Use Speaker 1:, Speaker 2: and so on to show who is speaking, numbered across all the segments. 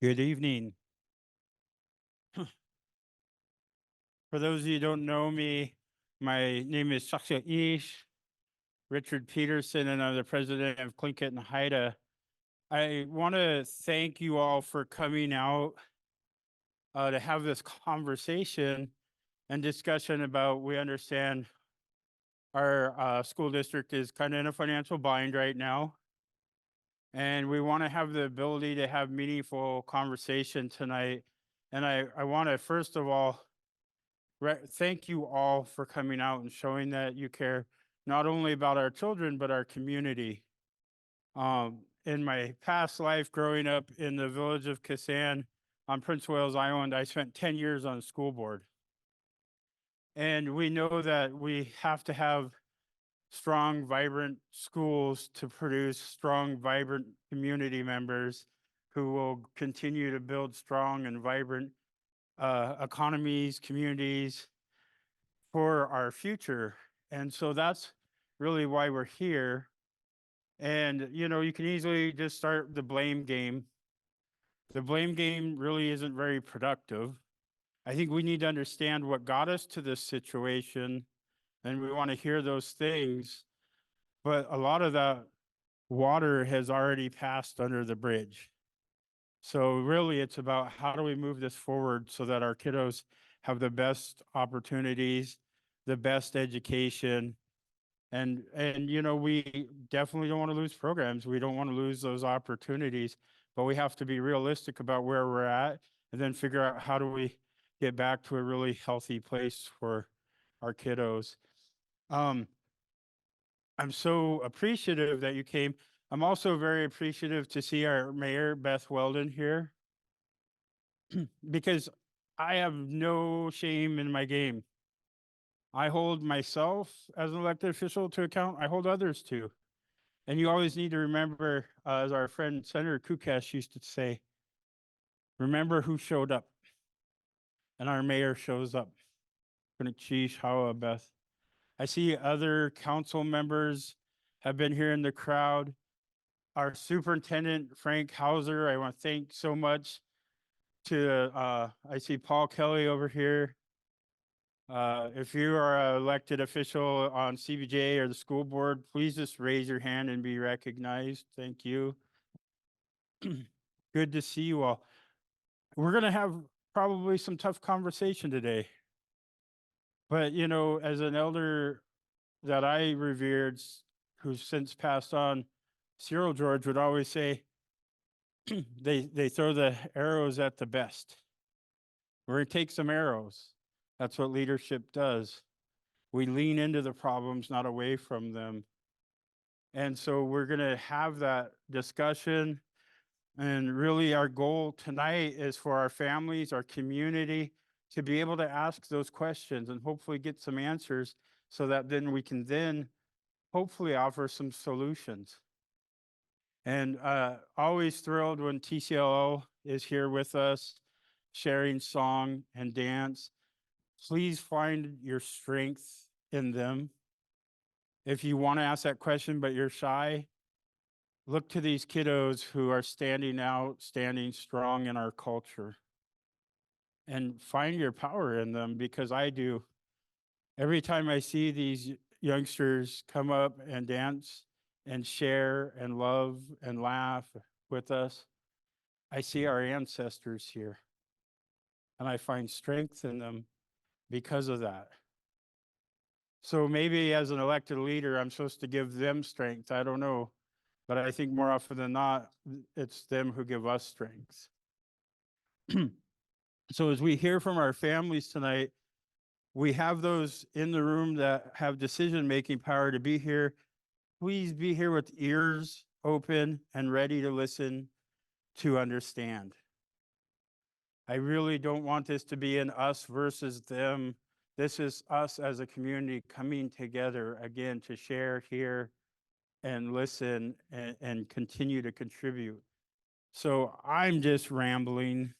Speaker 1: Good evening. For those of you who don't know me, my name is Shakya Ish, Richard Peterson, and I'm the president of Tlingit and Haida. I want to thank you all for coming out to have this conversation and discussion about we understand our school district is kind of in a financial bind right now. And we want to have the ability to have meaningful conversation tonight. And I want to, first of all, thank you all for coming out and showing that you care not only about our children, but our community. In my past life growing up in the village of Kisan on Prince Wales Island, I spent 10 years on the school board. And we know that we have to have strong, vibrant schools to produce strong, vibrant community members who will continue to build strong and vibrant economies, communities for our future. And so that's really why we're here. And, you know, you can easily just start the blame game. The blame game really isn't very productive. I think we need to understand what got us to this situation, and we want to hear those things. But a lot of that water has already passed under the bridge. So really it's about how do we move this forward so that our kiddos have the best opportunities, the best education. And you know, we definitely don't want to lose programs. We don't want to lose those opportunities, but we have to be realistic about where we're at and then figure out how do we get back to a really healthy place for our kiddos. I'm so appreciative that you came. I'm also very appreciative to see our mayor, Beth Weldon, here because I have no shame in my game. I hold myself as an elected official to account. I hold others to. And you always need to remember, as our friend Senator Kukesh used to say, remember who showed up. And our mayor shows up. Kunikchish Hawa Beth. I see other council members have been here in the crowd. Our superintendent, Frank Hauser, I want to thank so much to, I see Paul Kelly over here. If you are an elected official on CBJ or the school board, please just raise your hand and be recognized. Thank you. Good to see you all. We're going to have probably some tough conversation today. But, you know, as an elder that I revered, who's since passed on, Cyril George would always say, they throw the arrows at the best. We're going to take some arrows. That's what leadership does. We lean into the problems, not away from them. And so we're going to have that discussion. And really our goal tonight is for our families, our community, to be able to ask those questions and hopefully get some answers so that then we can then hopefully offer some solutions. And always thrilled when TCLL is here with us, sharing song and dance. Please find your strength in them. If you want to ask that question, but you're shy, look to these kiddos who are standing out, standing strong in our culture. And find your power in them, because I do. Every time I see these youngsters come up and dance and share and love and laugh with us, I see our ancestors here. And I find strength in them because of that. So maybe as an elected leader, I'm supposed to give them strength. I don't know. But I think more often than not, it's them who give us strength. So as we hear from our families tonight, we have those in the room that have decision-making power to be here. Please be here with ears open and ready to listen, to understand. I really don't want this to be an us versus them. This is us as a community coming together again to share, hear, and listen and continue to contribute. So I'm just rambling.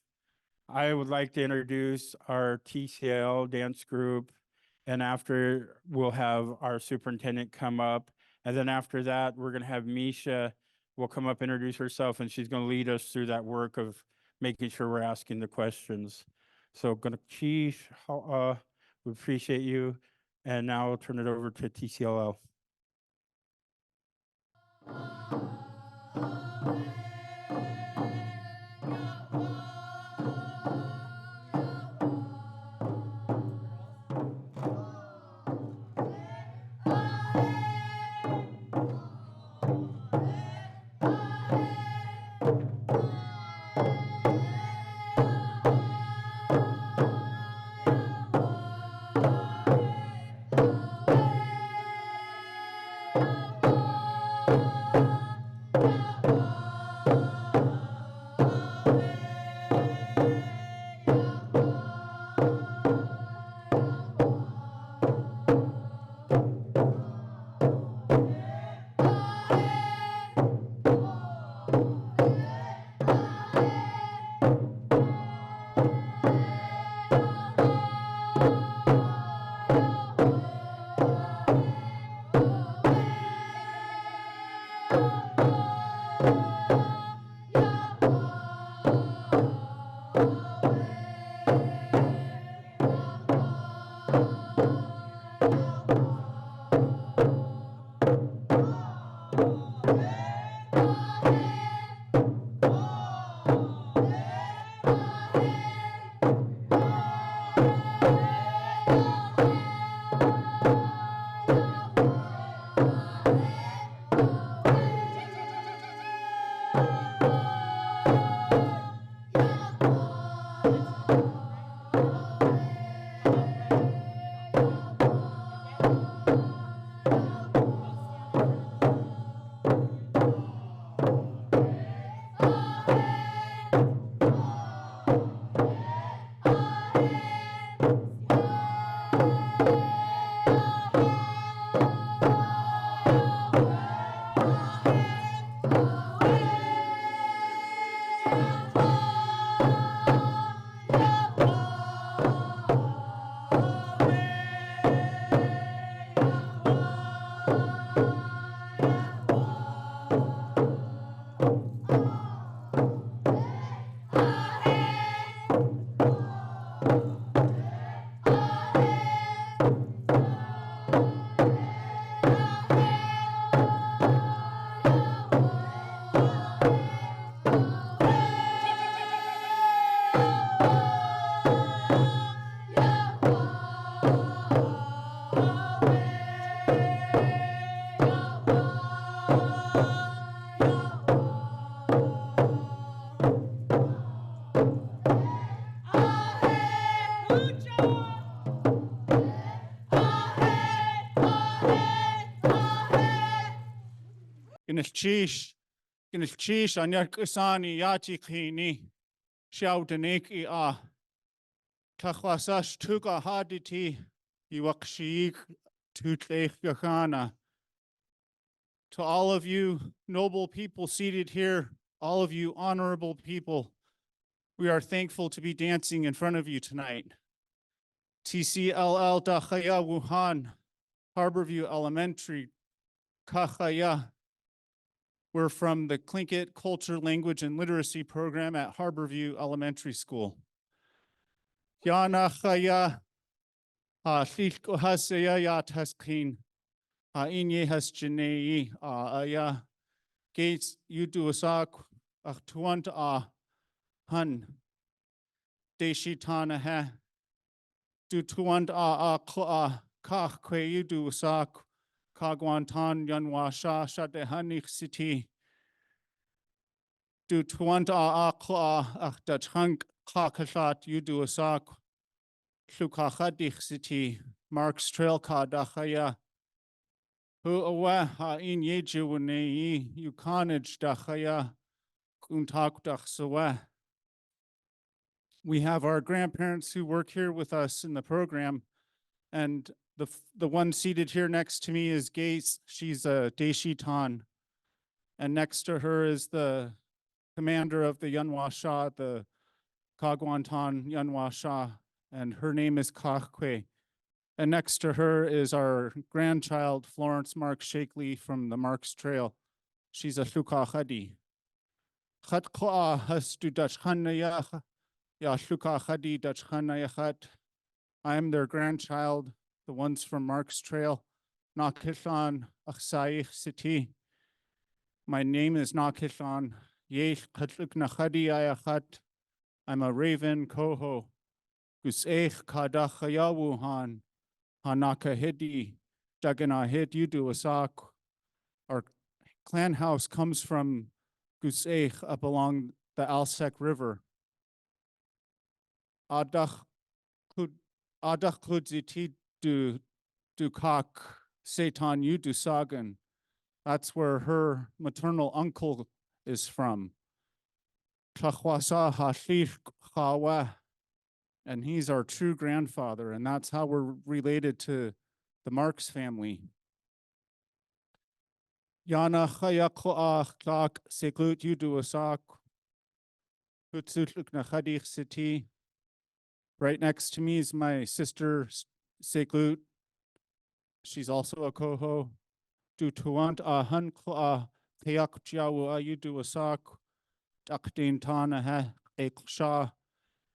Speaker 1: I would like to introduce our TCLL dance group, and after we'll have our superintendent come up. And then after that, we're going to have Misha will come up, introduce herself, and she's going to lead us through that work of making sure we're asking the questions. So gonna Chief, we appreciate you. And now I'll turn it over to TCLL.
Speaker 2: Ginilchish anyar kusani yati kini shaudanik I Tachwasash tuga haditi Iwakshik tutleich yachana. To all of you noble people seated here, all of you honorable people, we are thankful to be dancing in front of you tonight. TCLL Dachaya Wuhan, Harborview Elementary, Kachaya. We're from the Tlingit Culture, Language, and Literacy program at Harborview Elementary School. Yanachaya Lilko Hasaya Yataskin, Inye Has Janei, Aya Gates Yuduasak, Achtuant Hun, Deshitana Ha, Dutuant Kach Kwe Yuduasak, Kagwantan Yanwasha Shadehanik City. Du tuant dat hank kakashat Yuduasak, Lukachadich City, Mark's Trail Dachaya. Hu awa in Yejuane, Yukanage Dachaya, Kuntak Dachsawa. We have our grandparents who work here with us in the program, and the one seated here next to me is Gates. She's a Deshitan, and next to her is the commander of the Yanwasha, the Kagwantan Yanwasha, and her name is Kakwe. And next to her is our grandchild, Florence Mark Shakely from the Marks Trail. She's a Lukachadi. Chat Kla has to Dutch Hanayach, Yashuka Hadi Dutch Hanayachat. I am their grandchild, the ones from Mark's Trail, Nakishan Aksaich City. My name is Nakishan. Yesh Katluk Nahadi Ayachat. I'm a raven coho. Guseich Kadachayawuhan. Hanaka Hidi. Jaganahid Yudu Asak. Our clan house comes from Guseich up along the Alsek River. Adach Kludziti du Kak Satan Yudu Sagan. That's where her maternal uncle is from. Tlachwasa Hashif Chawa. And he's our true grandfather, and that's how we're related to the Marx family. Yana Chayakoach Klak Seklut Yudu Asak. Hutsutluk Nachadich City. Right next to me is my sister Seklut. She's also a coho. Du tuant ahan kla kayak jiawu ayudu asak. Dakdin tana eksha.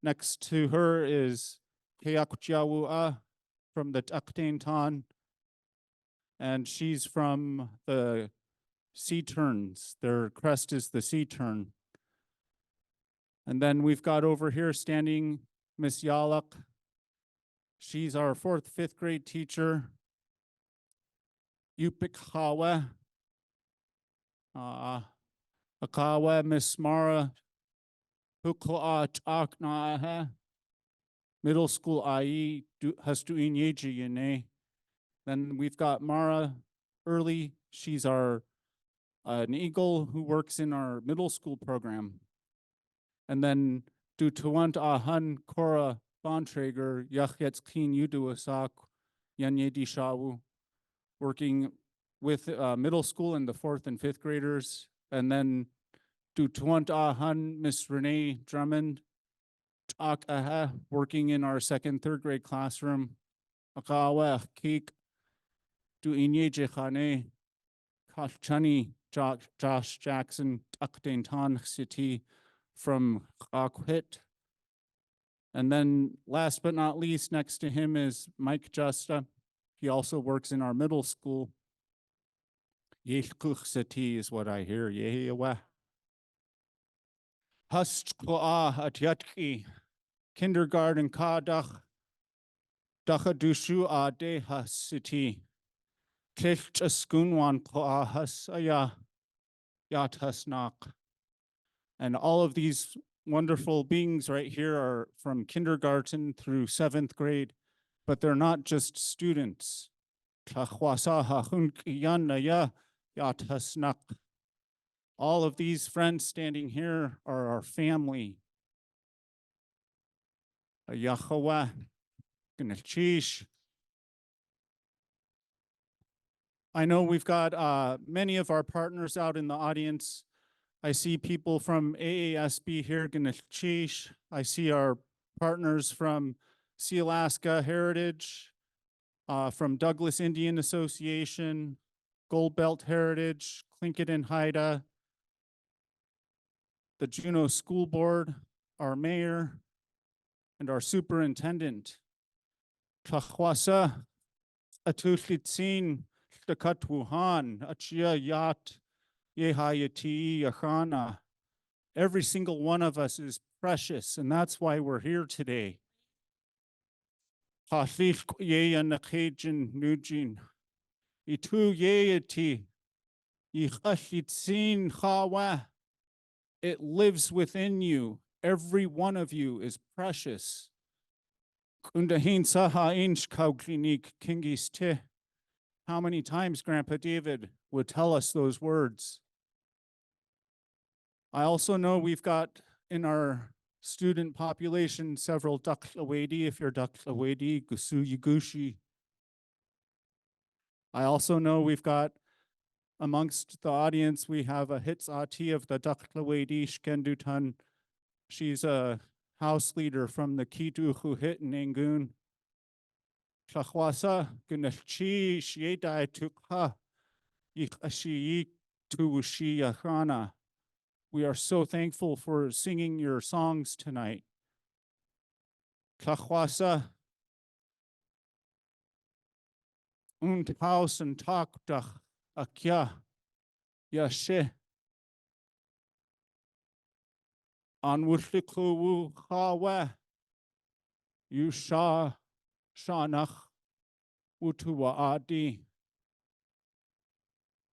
Speaker 2: Next to her is kayak jiawu from the Dakdin Tan. And she's from the Sea Terns. Their crest is the Sea Tern. And then we've got over here standing Miss Yalak. She's our 4th, 5th grade teacher. Yupik Hawa. Akawa Miss Mara. Hukla Akna. Middle school IE Hastuin Yeji Yene. Then we've got Mara Early. She's our an eagle who works in our middle school program. And then Dutuant Ahan Kora Bontrager Yachetz Keen Yudu Asak Yanyedi Shawu, working with middle school and the 4th and 5th graders. And then Dutuant Ahan Miss Renee Drummond Aha, working in our 2nd, 3rd grade classroom. Akawa Kik Du Inyeje Khane Kachani Josh Jackson Akdin Tan City from Akwit. And then last but not least, next to him is Mike Justa. He also works in our middle school. Yeshkuch City is what I hear. Yehewa. Hustqua Atyatki. Kindergarten Kadach. Dachadushu Adeha City. Klechaskunwan Kwa Hasaya Yathasnak. And all of these wonderful beings right here are from kindergarten through 7th grade, but they're not just students. All of these friends standing here are our family. Yahweh, Gnachish. I know we've got many of our partners out in the audience. I see people from AASB here, Gnachish. I see our partners from Sealaska Heritage, from Douglas Indian Association, Gold Belt Heritage, Tlingit and Haida, the Juneau School Board, our mayor, and our superintendent. Tlachwasa atulitzin stakatwuhan achia yat yehayati yachana. Every single one of us is precious, and that's why we're here today. Hafif yeya nakajin nujin. Itu yeyati yichashitzin chawa. It lives within you. Every one of you is precious. Kundahin saha inch kauklinik kingis te. How many times Grandpa David would tell us those words? I also know we've got in our student population several Daklawedi. If you're Daklawedi, Gusu Yugushi. I also know we've got amongst the audience, we have a Hitzati of the Daklawedi Shkendutan. She's a house leader from the Kitu Hit Nangoon. Chachwasa Gunachi Shiedai Tukha Yikashi Tuushi Yachana. We are so thankful for singing your songs tonight. Tlachwasa und Haus und Takdach akya yashe an wushliklu hawa yusha shanach utuwa adi.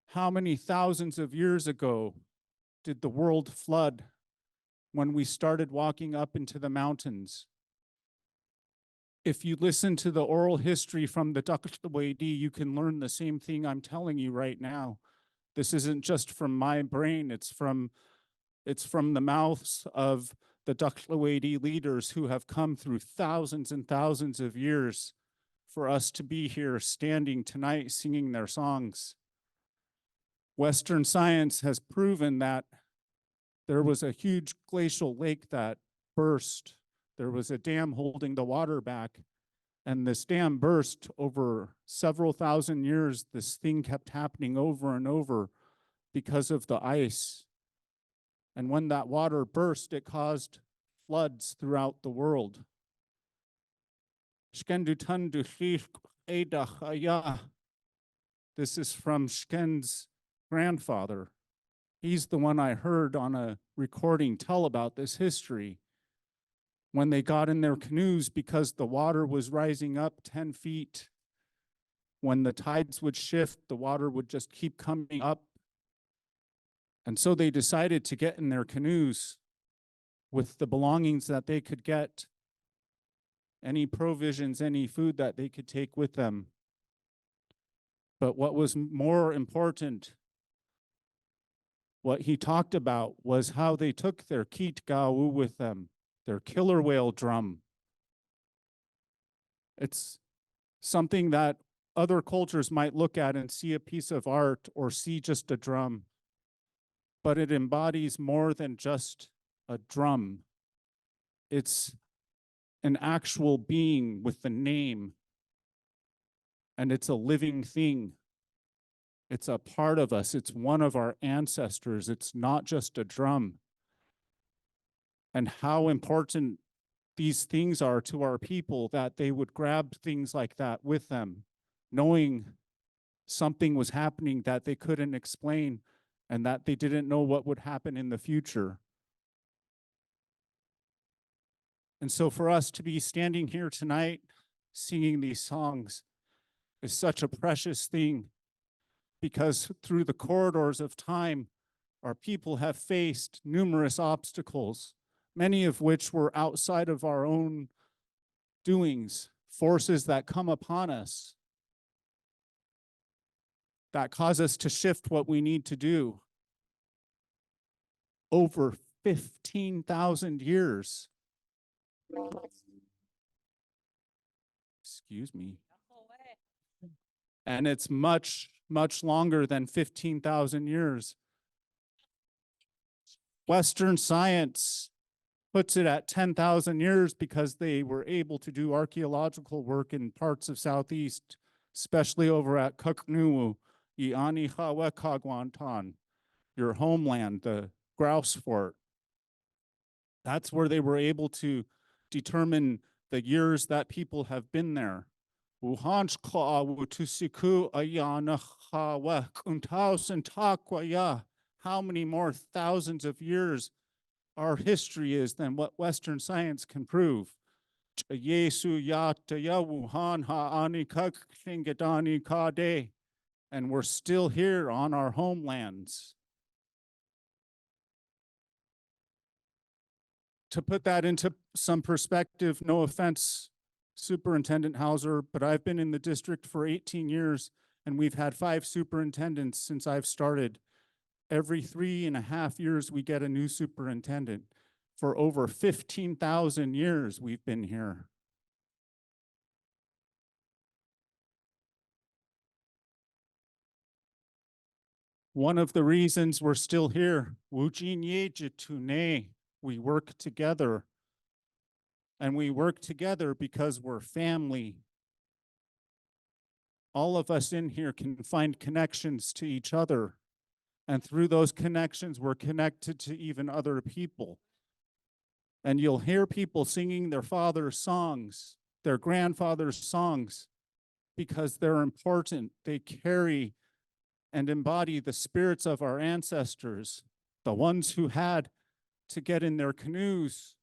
Speaker 2: How many thousands of years ago did the world flood when we started walking up into the mountains? If you listen to the oral history from the Dakhtawadi, you can learn the same thing I'm telling you right now. This isn't just from my brain, it's from the mouths of the Dakhtawadi leaders who have come through thousands and thousands of years for us to be here standing tonight singing their songs. Western science has proven that there was a huge glacial lake that burst. There was a dam holding the water back, and this dam burst over several thousand years. This thing kept happening over and over because of the ice. And when that water burst, it caused floods throughout the world. This is from Shken's grandfather. He's the one I heard on a recording tell about this history. When they got in their canoes, because the water was rising up 10 feet, when the tides would shift, the water would just keep coming up. And so they decided to get in their canoes with the belongings that they could get, any provisions, any food that they could take with them. But what was more important, what he talked about, was how they took their kit gau with them, their killer whale drum. It's something that other cultures might look at and see a piece of art or see just a drum, but it embodies more than just a drum. It's an actual being with the name, and it's a living thing. It's a part of us. It's one of our ancestors. It's not just a drum. And how important these things are to our people, that they would grab things like that with them, knowing something was happening that they couldn't explain and that they didn't know what would happen in the future. And so for us to be standing here tonight singing these songs is such a precious thing, because through the corridors of time, our people have faced numerous obstacles, many of which were outside of our own doings, forces that come upon us that cause us to shift what we need to do. Over 15,000 years. Excuse me. And it's much, much longer than 15,000 years. Western science puts it at 10,000 years because they were able to do archaeological work in parts of Southeast, especially over at Kuknuwu, Iani Hawe Kagwantan, your homeland, the grouse fort. That's where they were able to determine the years that people have been there. How many more thousands of years our history is than what Western science can prove? And we're still here on our homelands. To put that into some perspective, no offense, Superintendent Hauser, but I've been in the district for 18 years, and we've had 5 superintendents since I've started. Every 3.5 years, we get a new superintendent. For over 15,000 years, we've been here. One of the reasons we're still here, we work together. And we work together because we're family. All of us in here can find connections to each other. And through those connections, we're connected to even other people. And you'll hear people singing their father's songs, their grandfather's songs, because they're important. They carry and embody the spirits of our ancestors, the ones who had to get in their canoes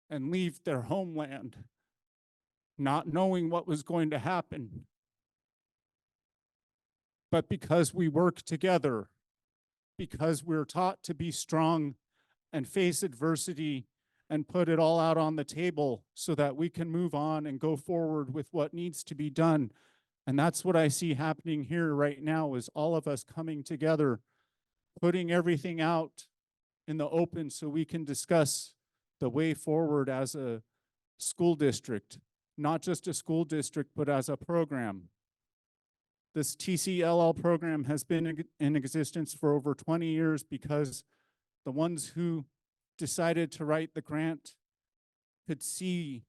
Speaker 2: and leave their homeland, not knowing what was going to happen. But because we work together, because we're taught to be strong and face adversity and put it all out on the table so that we can move on and go forward with what needs to be done. And that's what I see happening here right now, is all of us coming together, putting everything out in the open so we can discuss the way forward as a school district, not just a school district, but as a program. This TCLL program has been in existence for over 20 years because the ones who decided to write the grant could see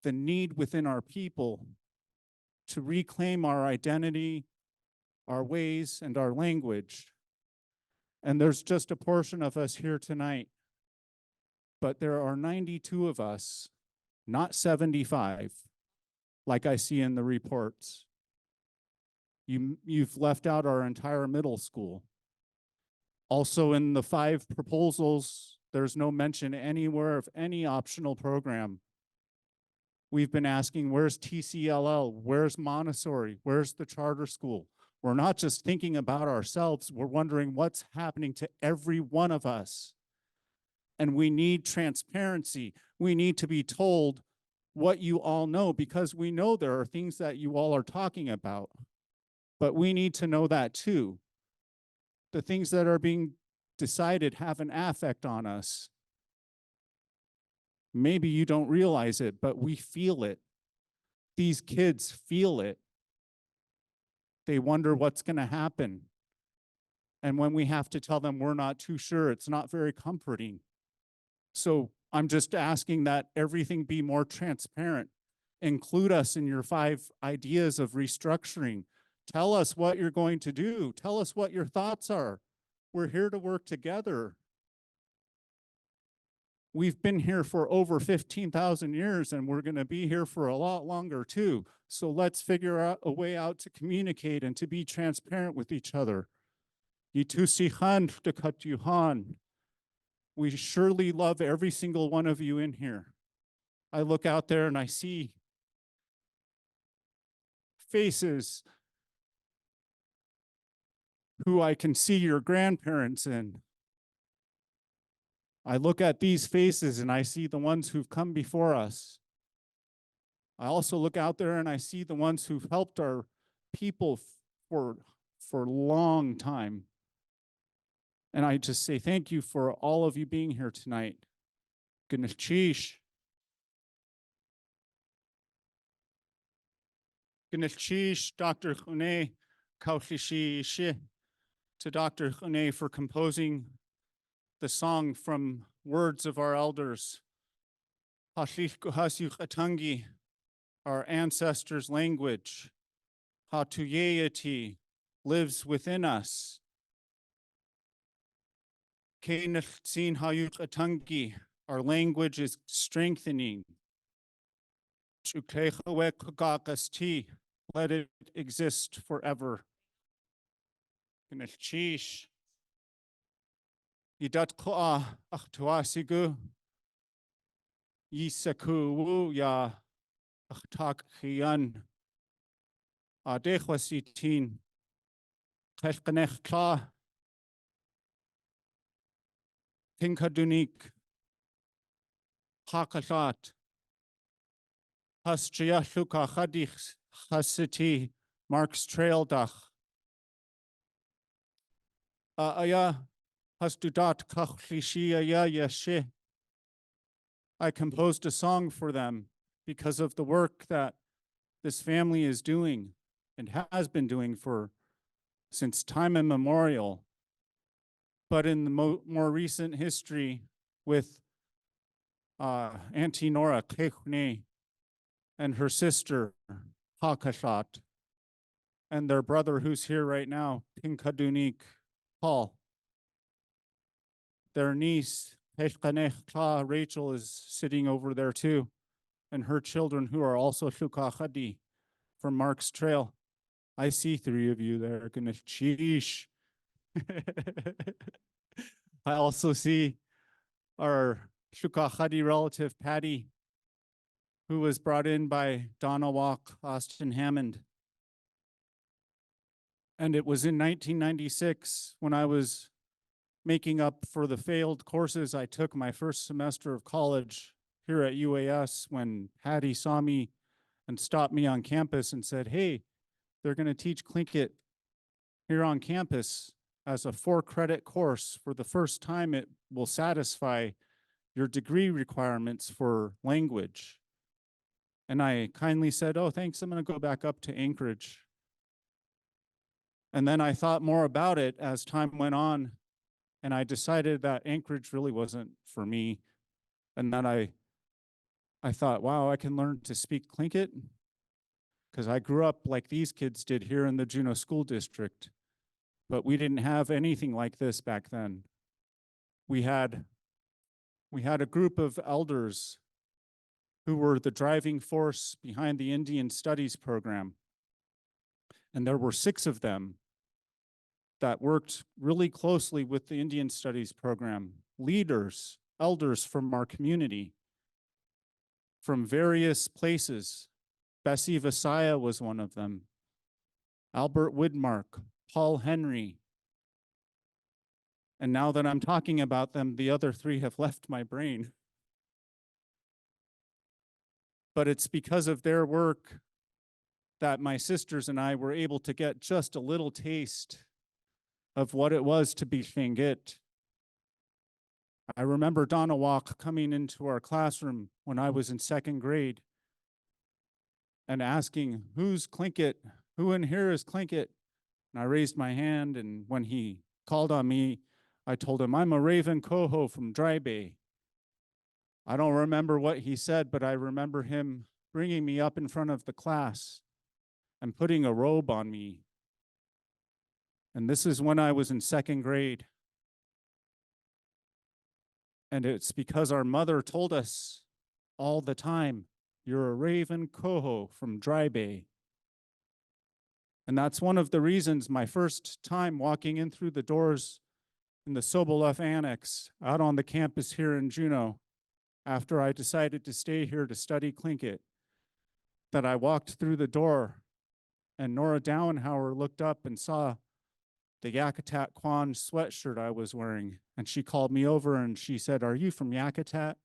Speaker 2: the need within our people to reclaim our identity, our ways, and our language. And there's just a portion of us here tonight, but there are 92 of us, not 75, like I see in the reports. You've left out our entire middle school. Also, in the 5 proposals, there's no mention anywhere of any optional program. We've been asking, where's TCLL? Where's Montessori? Where's the charter school? We're not just thinking about ourselves, we're wondering what's happening to every one of us. And we need transparency. We need to be told what you all know, because we know there are things that you all are talking about. But we need to know that too. The things that are being decided have an affect on us. Maybe you don't realize it, but we feel it. These kids feel it. They wonder what's going to happen. And when we have to tell them we're not too sure, it's not very comforting. So I'm just asking that everything be more transparent. Include us in your 5 ideas of restructuring. Tell us what you're going to do. Tell us what your thoughts are. We're here to work together. We've been here for over 15,000 years, and we're going to be here for a lot longer too. So let's figure out a way out to communicate and to be transparent with each other. We surely love every single one of you in here. I look out there and I see faces who I can see your grandparents in. I look at these faces and I see the ones who've come before us. I also look out there and I see the ones who've helped our people for a long time. And I just say thank you for all of you being here tonight. G'nashish. G'nashish, Dr. Juneau School, to Dr. Juneau for composing the song from words of our elders. Atangi, our ancestors' language. Hatuyeti lives within us. Atangi, our language is strengthening. Let it exist forever. G'nashish. Idatkoa achtuasigu yisaku ya achtak hiyan adechwasitin keshkanech kla tinkadunik hakashat haschiashuka hadich hasiti Mark's Trail dach aya Hastudat kachlishi ya yeshe. I composed a song for them because of the work that this family is doing and has been doing since time immemorial. But in the more recent history with Auntie Nora Kechne and her sister Hakashat and their brother who's here right now, Pinkadunik Paul. their niece, Rachel, is sitting over there too, and her children who are also Shukachadi from Mark's Trail. I see three of you there. Goodness, sheesh. I also see our Shukachadi relative, Patty, who was brought in by Donna Walk, Austin Hammond. And it was in 1996 when I was making up for the failed courses I took my first semester of college here at UAS when Patty saw me and stopped me on campus and said, hey, they're going to teach Tlingit here on campus as a 4-credit course. For the first time, it will satisfy your degree requirements for language. And I kindly said, oh, thanks, I'm going to go back up to Anchorage. And then I thought more about it as time went on, and I decided that Anchorage really wasn't for me. And then I thought, wow, I can learn to speak Tlingit, because I grew up like these kids did here in the Juneau School District. But we didn't have anything like this back then. We had a group of elders who were the driving force behind the Indian Studies program. And there were 6 of them that worked really closely with the Indian Studies program, leaders, elders from our community, from various places. Bessie Visaya was one of them, Albert Widmark, Paul Henry. And now that I'm talking about them, the other 3 have left my brain. But it's because of their work that my sisters and I were able to get just a little taste of what it was to be Tlingit. I remember Donna Walk coming into our classroom when I was in 2nd grade and asking, who's Tlingit? Who in here is Tlingit? And I raised my hand, and when he called on me, I told him, I'm a Raven Coho from Dry Bay. I don't remember what he said, but I remember him bringing me up in front of the class and putting a robe on me. And this is when I was in 2nd grade. And it's because our mother told us all the time, you're a Raven Coho from Dry Bay. And that's one of the reasons my first time walking in through the doors in the Sobolef Annex out on the campus here in Juneau, after I decided to stay here to study Tlingit, that I walked through the door and Nora Dowenhauer looked up and saw the Yakutat Kwan sweatshirt I was wearing. And she called me over and she said, are you from Yakutat?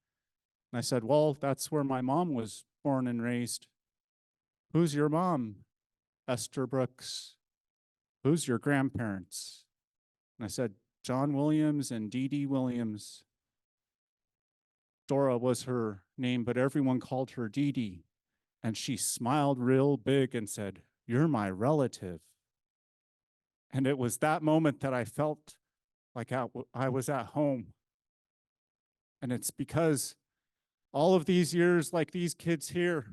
Speaker 2: And I said, well, that's where my mom was born and raised. Who's your mom? Esther Brooks. Who's your grandparents? And I said, John Williams and Dee Dee Williams. Dora was her name, but everyone called her Dee Dee. And she smiled real big and said, you're my relative. And it was that moment that I felt like I was at home. And it's because all of these years, like these kids here,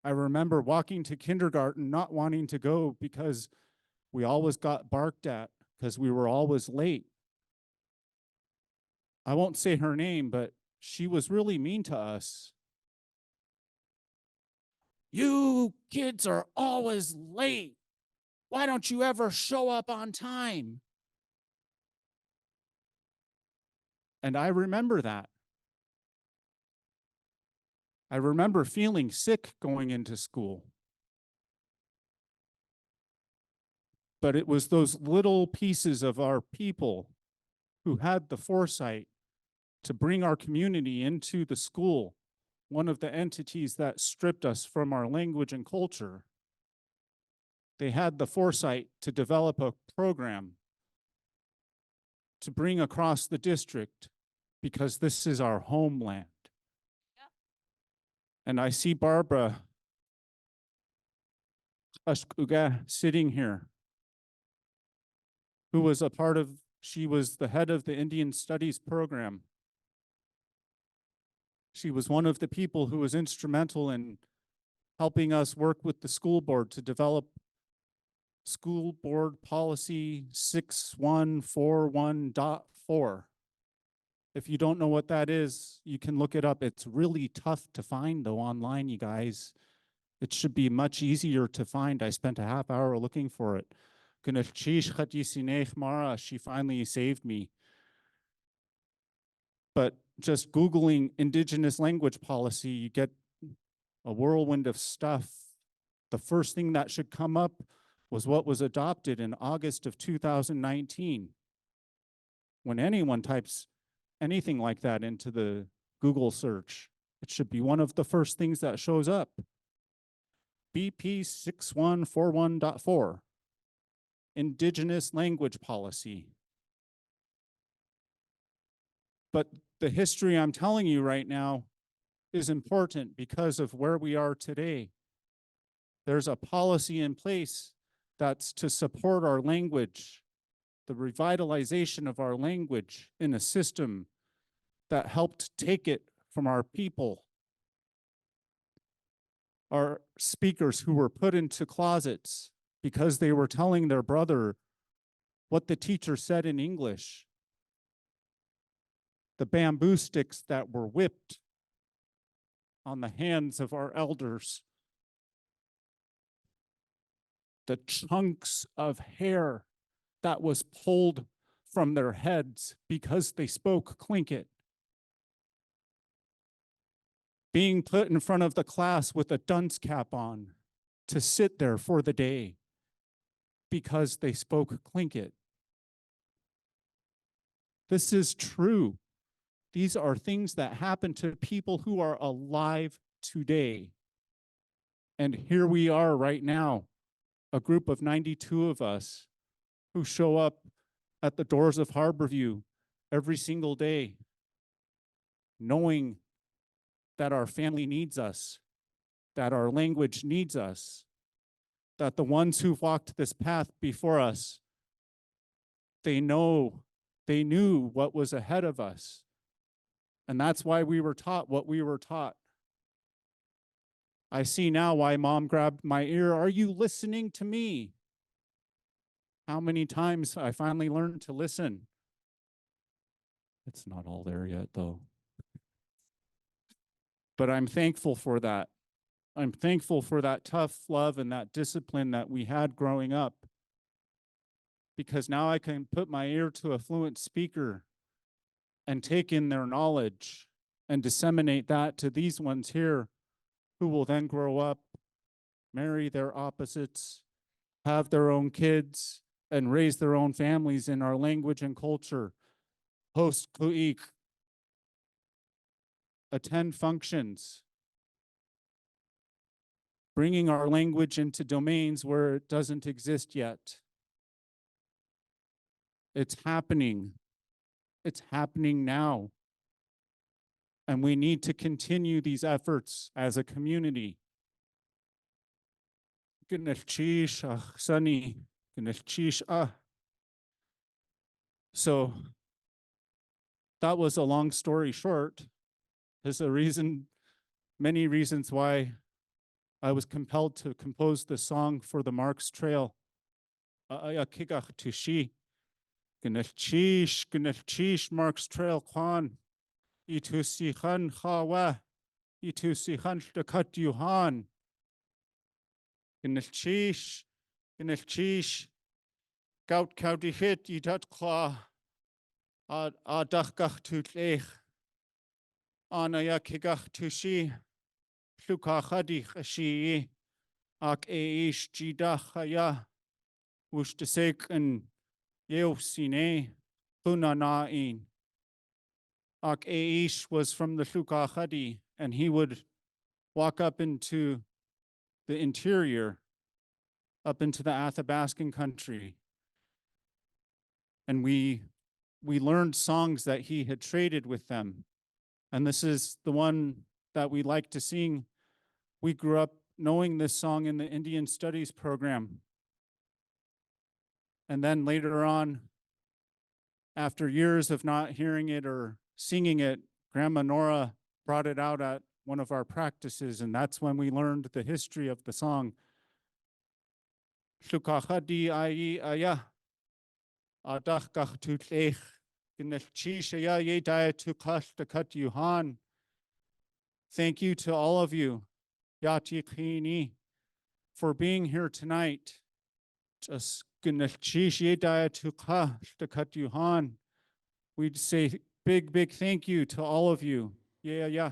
Speaker 2: I remember walking to kindergarten, not wanting to go because we always got barked at because we were always late. I won't say her name, but she was really mean to us. You kids are always late. Why don't you ever show up on time? And I remember that. I remember feeling sick going into school. But it was those little pieces of our people who had the foresight to bring our community into the school, one of the entities that stripped us from our language and culture. They had the foresight to develop a program to bring across the district because this is our homeland. Yeah. And I see Barbara Ashkuga sitting here, who was she was the head of the Indian Studies program. She was one of the people who was instrumental in helping us work with the school board to develop School Board Policy 6141.4. If you don't know what that is, you can look it up. It's really tough to find though online, you guys. It should be much easier to find. I spent a half hour looking for it. She finally saved me. But just Googling Indigenous language policy, you get a whirlwind of stuff. The first thing that should come up was what was adopted in August of 2019. When anyone types anything like that into the Google search, it should be one of the first things that shows up. BP 6141.4, Indigenous Language Policy. But the history I'm telling you right now is important because of where we are today. There's a policy in place that's to support our language, the revitalization of our language in a system that helped take it from our people. Our speakers who were put into closets because they were telling their brother what the teacher said in English. The bamboo sticks that were whipped on the hands of our elders. The chunks of hair that was pulled from their heads because they spoke Tlingit. Being put in front of the class with a dunce cap on to sit there for the day because they spoke Tlingit. This is true. These are things that happen to people who are alive today. And here we are right now, a group of 92 of us who show up at the doors of Harborview every single day, knowing that our family needs us, that our language needs us, that the ones who've walked this path before us, they knew what was ahead of us. And that's why we were taught what we were taught. I see now why Mom grabbed my ear. Are you listening to me? How many times I finally learned to listen. It's not all there yet, though. But I'm thankful for that. I'm thankful for that tough love and that discipline that we had growing up. Because now I can put my ear to a fluent speaker and take in their knowledge and disseminate that to these ones here who will then grow up, marry their opposites, have their own kids, and raise their own families in our language and culture. Host Kluik, attend functions, bringing our language into domains where it doesn't exist yet. It's happening. It's happening now. And we need to continue these efforts as a community. So that was a long story short. There's many reasons why I was compelled to compose the song for the Marks Trail. Marks Trail Kwan. Itusihan Hawa. Itusihan Dakat Yuhan. Gnilchish. Gout County Hit Idat Kla. Adachgach Tutlech. Anaya Kigach Tushi. Lukachadich Ashi. Ak Eish Jidachaya. Wushtesek and Yeosine. Hunanain. Ak Eish was from the Lukachadi, and he would walk up into the interior, up into the Athabascan country. And we learned songs that he had traded with them. And this is the one that we like to sing. We grew up knowing this song in the Indian Studies program. And then later on, after years of not hearing it or singing it, Grandma Nora brought it out at one of our practices, and that's when we learned the history of the song. Shukachadi ayi aya. Adachgach tutlech. Gnelchishaya Yedaya Tukashtakat Yuhan. Thank you to all of you, Yatikini, for being here tonight. Just Gnelchish Yedaya Tukashtakat Yuhan. We'd say big thank you to all of you. Yeah.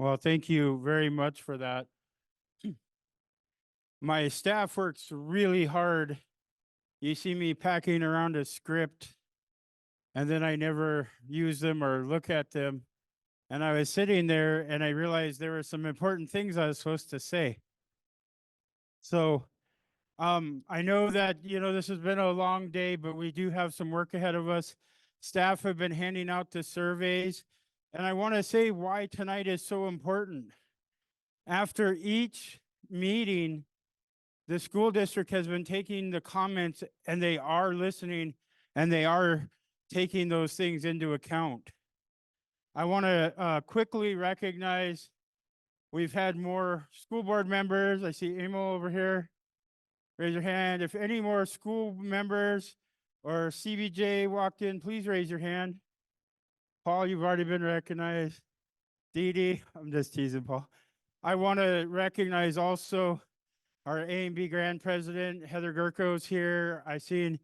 Speaker 1: Well, thank you very much for that. My staff works really hard. You see me packing around a script, and then I never use them or look at them. And I was sitting there and I realized there were some important things I was supposed to say. So I know that, this has been a long day, but we do have some work ahead of us. Staff have been handing out the surveys, and I want to say why tonight is so important. After each meeting, the school district has been taking the comments and they are listening and they are taking those things into account. I want to quickly recognize we've had more school board members. I see Emil over here. Raise your hand. If any more school members or CBJ walked in, please raise your hand. Paul, you've already been recognized. Dee Dee, I'm just teasing Paul. I want to recognize also our A&B Grand President, Heather Gurko's here. I seen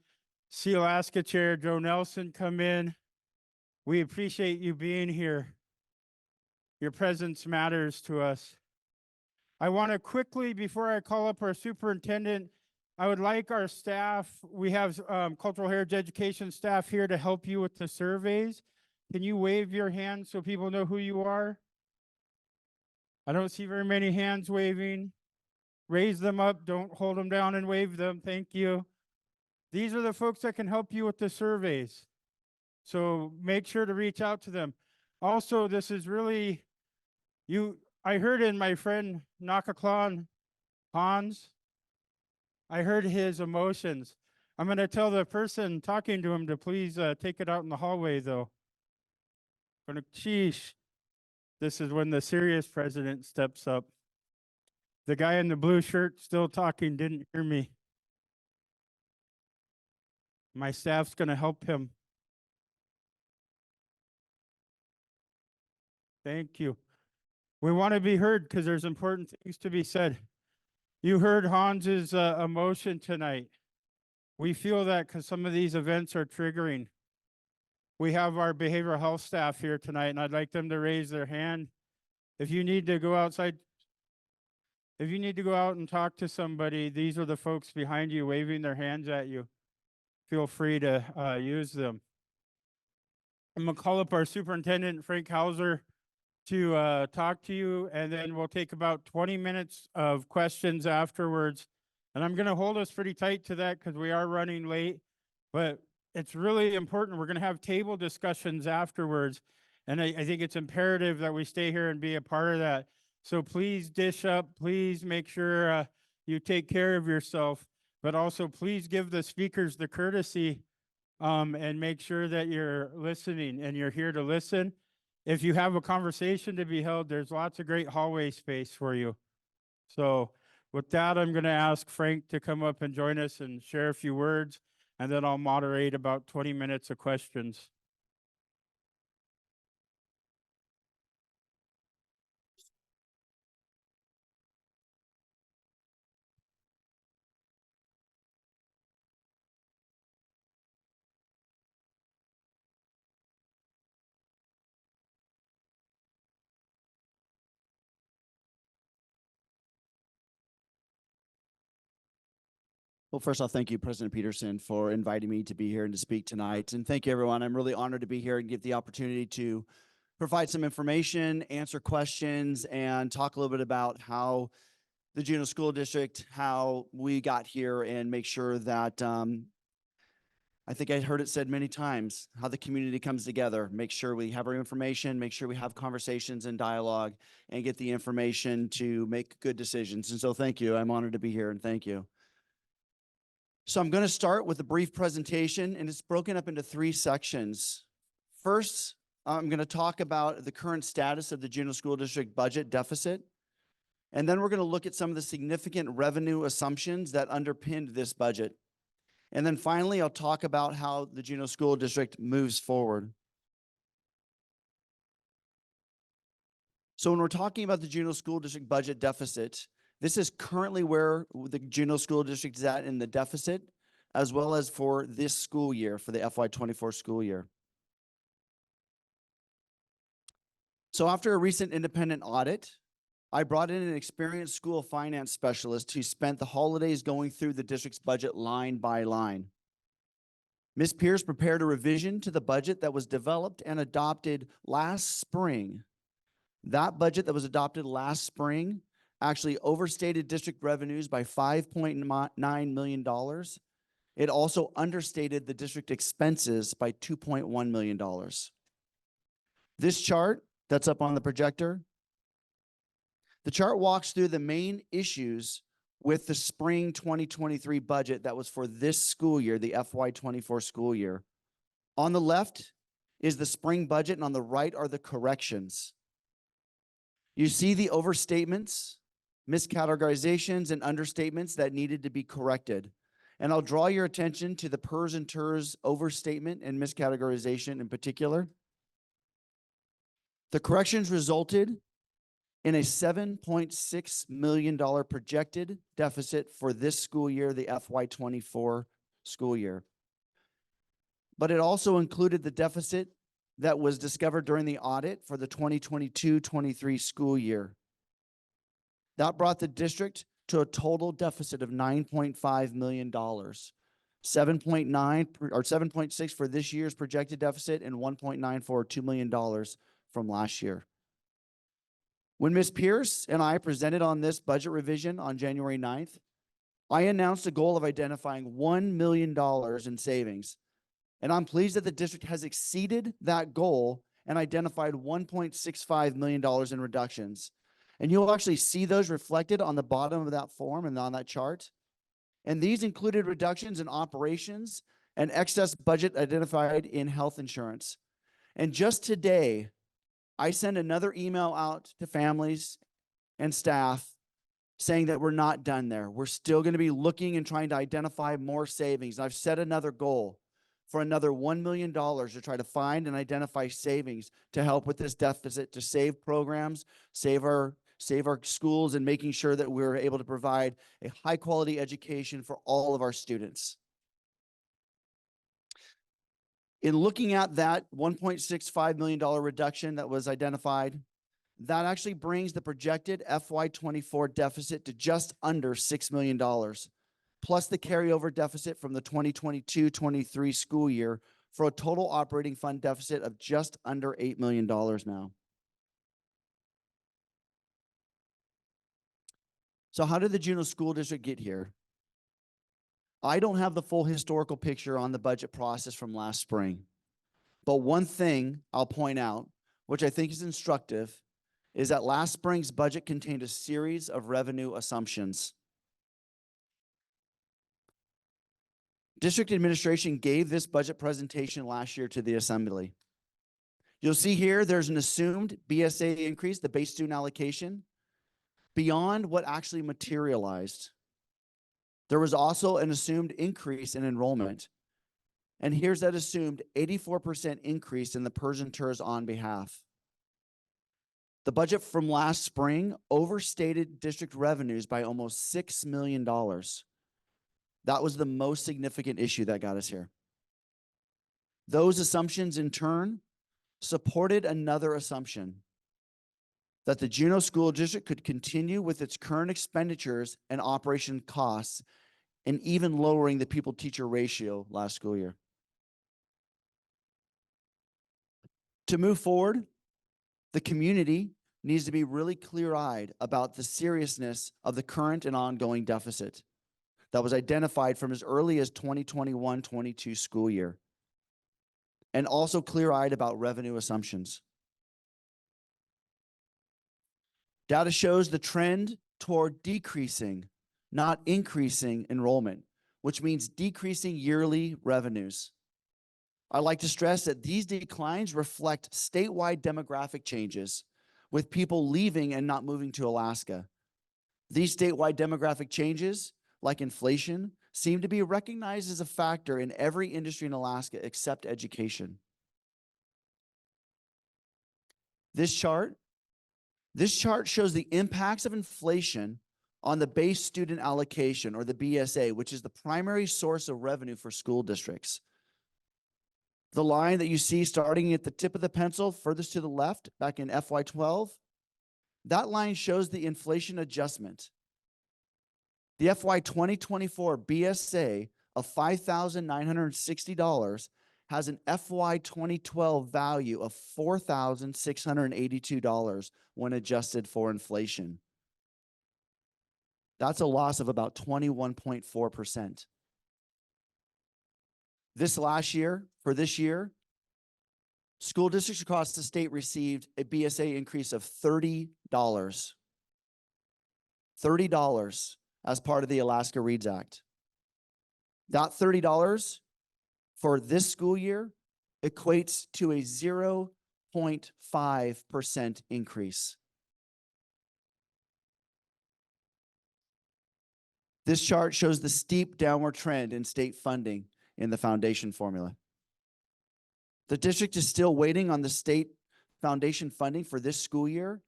Speaker 1: Alaska Chair Joe Nelson come in. We appreciate you being here. Your presence matters to us. I want to quickly, before I call up our superintendent, I would like our staff, we have cultural heritage education staff here to help you with the surveys. Can you wave your hand so people know who you are? I don't see very many hands waving. Raise them up, don't hold them down and wave them, thank you. These are the folks that can help you with the surveys. So make sure to reach out to them. Also, this is really, I heard in my friend Nakaklan Hans, I heard his emotions. I'm going to tell the person talking to him to please take it out in the hallway, though. Sheesh. This is when the serious president steps up. The guy in the blue shirt still talking didn't hear me. My staff's going to help him. Thank you. We want to be heard because there's important things to be said. You heard Hans's emotion tonight. We feel that because some of these events are triggering. We have our behavioral health staff here tonight, and I'd like them to raise their hand. If you need to go outside, if you need to go out and talk to somebody, these are the folks behind you waving their hands at you. Feel free to use them. I'm going to call up our superintendent, Frank Hauser, to talk to you, and then we'll take about 20 minutes of questions afterwards. And I'm going to hold us pretty tight to that because we are running late. But it's really important. We're going to have table discussions afterwards. And I think it's imperative that we stay here and be a part of that. So please dish up, please make sure you take care of yourself, but also please give the speakers the courtesy and make sure that you're listening and you're here to listen. If you have a conversation to be held, there's lots of great hallway space for you. So with that, I'm going to ask Frank to come up and join us and share a few words, and then I'll moderate about 20 minutes of questions.
Speaker 3: Well, first off, thank you, President Peterson, for inviting me to be here and to speak tonight. And thank you, everyone. I'm really honored to be here and get the opportunity to provide some information, answer questions, and talk a little bit about how the Juneau School District, how we got here, and make sure that I think I heard it said many times, how the community comes together, make sure we have our information, make sure we have conversations and dialogue, and get the information to make good decisions. And so thank you. I'm honored to be here, and thank you. So I'm going to start with a brief presentation, and it's broken up into 3 sections. First, I'm going to talk about the current status of the Juneau School District budget deficit. And then we're going to look at some of the significant revenue assumptions that underpinned this budget. And then finally, I'll talk about how the Juneau School District moves forward. So when we're talking about the Juneau School District budget deficit, this is currently where the Juneau School District is at in the deficit, as well as for this school year, for the FY24 school year. So after a recent independent audit, I brought in an experienced school finance specialist who spent the holidays going through the district's budget line by line. Ms. Pierce prepared a revision to the budget that was developed and adopted last spring. That budget that was adopted last spring actually overstated district revenues by $5.9 million. It also understated the district expenses by $2.1 million. This chart that's up on the projector, the chart walks through the main issues with the spring 2023 budget that was for this school year, the FY24 school year. On the left is the spring budget, and on the right are the corrections. You see the overstatements, miscategorizations, and understatements that needed to be corrected. And I'll draw your attention to the PERS and TERS overstatement and miscategorization in particular. The corrections resulted in a $7.6 million projected deficit for this school year, the FY24 school year. But it also included the deficit that was discovered during the audit for the 2022-23 school year. That brought the district to a total deficit of $9.5 million, 7.9 or 7.6 for this year's projected deficit, and 1.9 for $2 million from last year. When Ms. Pierce and I presented on this budget revision on January 9th, I announced a goal of identifying $1 million in savings. And I'm pleased that the district has exceeded that goal and identified $1.65 million in reductions. And you'll actually see those reflected on the bottom of that form and on that chart. And these included reductions in operations and excess budget identified in health insurance. And just today, I sent another email out to families and staff saying that we're not done there. We're still going to be looking and trying to identify more savings. And I've set another goal for another $1 million to try to find and identify savings to help with this deficit, to save programs, save our schools, and making sure that we're able to provide a high quality education for all of our students. In looking at that $1.65 million reduction that was identified, that actually brings the projected FY24 deficit to just under $6 million, plus the carryover deficit from the 2022-23 school year, for a total operating fund deficit of just under $8 million now. So how did the Juneau School District get here? I don't have the full historical picture on the budget process from last spring. But one thing I'll point out, which I think is instructive, is that last spring's budget contained a series of revenue assumptions. District administration gave this budget presentation last year to the assembly. You'll see here there's an assumed BSA increase, the base student allocation, beyond what actually materialized. There was also an assumed increase in enrollment. And here's that assumed 84% increase in the PERS and TERS on behalf. The budget from last spring overstated district revenues by almost $6 million. That was the most significant issue that got us here. Those assumptions in turn supported another assumption, that the Juneau School District could continue with its current expenditures and operation costs, and even lowering the pupil-teacher ratio last school year. To move forward, the community needs to be really clear-eyed about the seriousness of the current and ongoing deficit that was identified from as early as 2021-22 school year, and also clear-eyed about revenue assumptions. Data shows the trend toward decreasing, not increasing enrollment, which means decreasing yearly revenues. I'd like to stress that these declines reflect statewide demographic changes, with people leaving and not moving to Alaska. These statewide demographic changes, like inflation, seem to be recognized as a factor in every industry in Alaska except education. This chart shows the impacts of inflation on the base student allocation, or the BSA, which is the primary source of revenue for school districts. The line that you see starting at the tip of the pencil furthest to the left back in FY12, that line shows the inflation adjustment. The FY 2024 BSA of $5,960 has an FY 2012 value of $4,682 when adjusted for inflation. That's a loss of about 21.4%. For this year, school districts across the state received a BSA increase of $30. $30 as part of the Alaska Reads Act. That $30 for this school year equates to a 0.5% increase. This chart shows the steep downward trend in state funding in the foundation formula. The district is still waiting on the state foundation funding for this school year,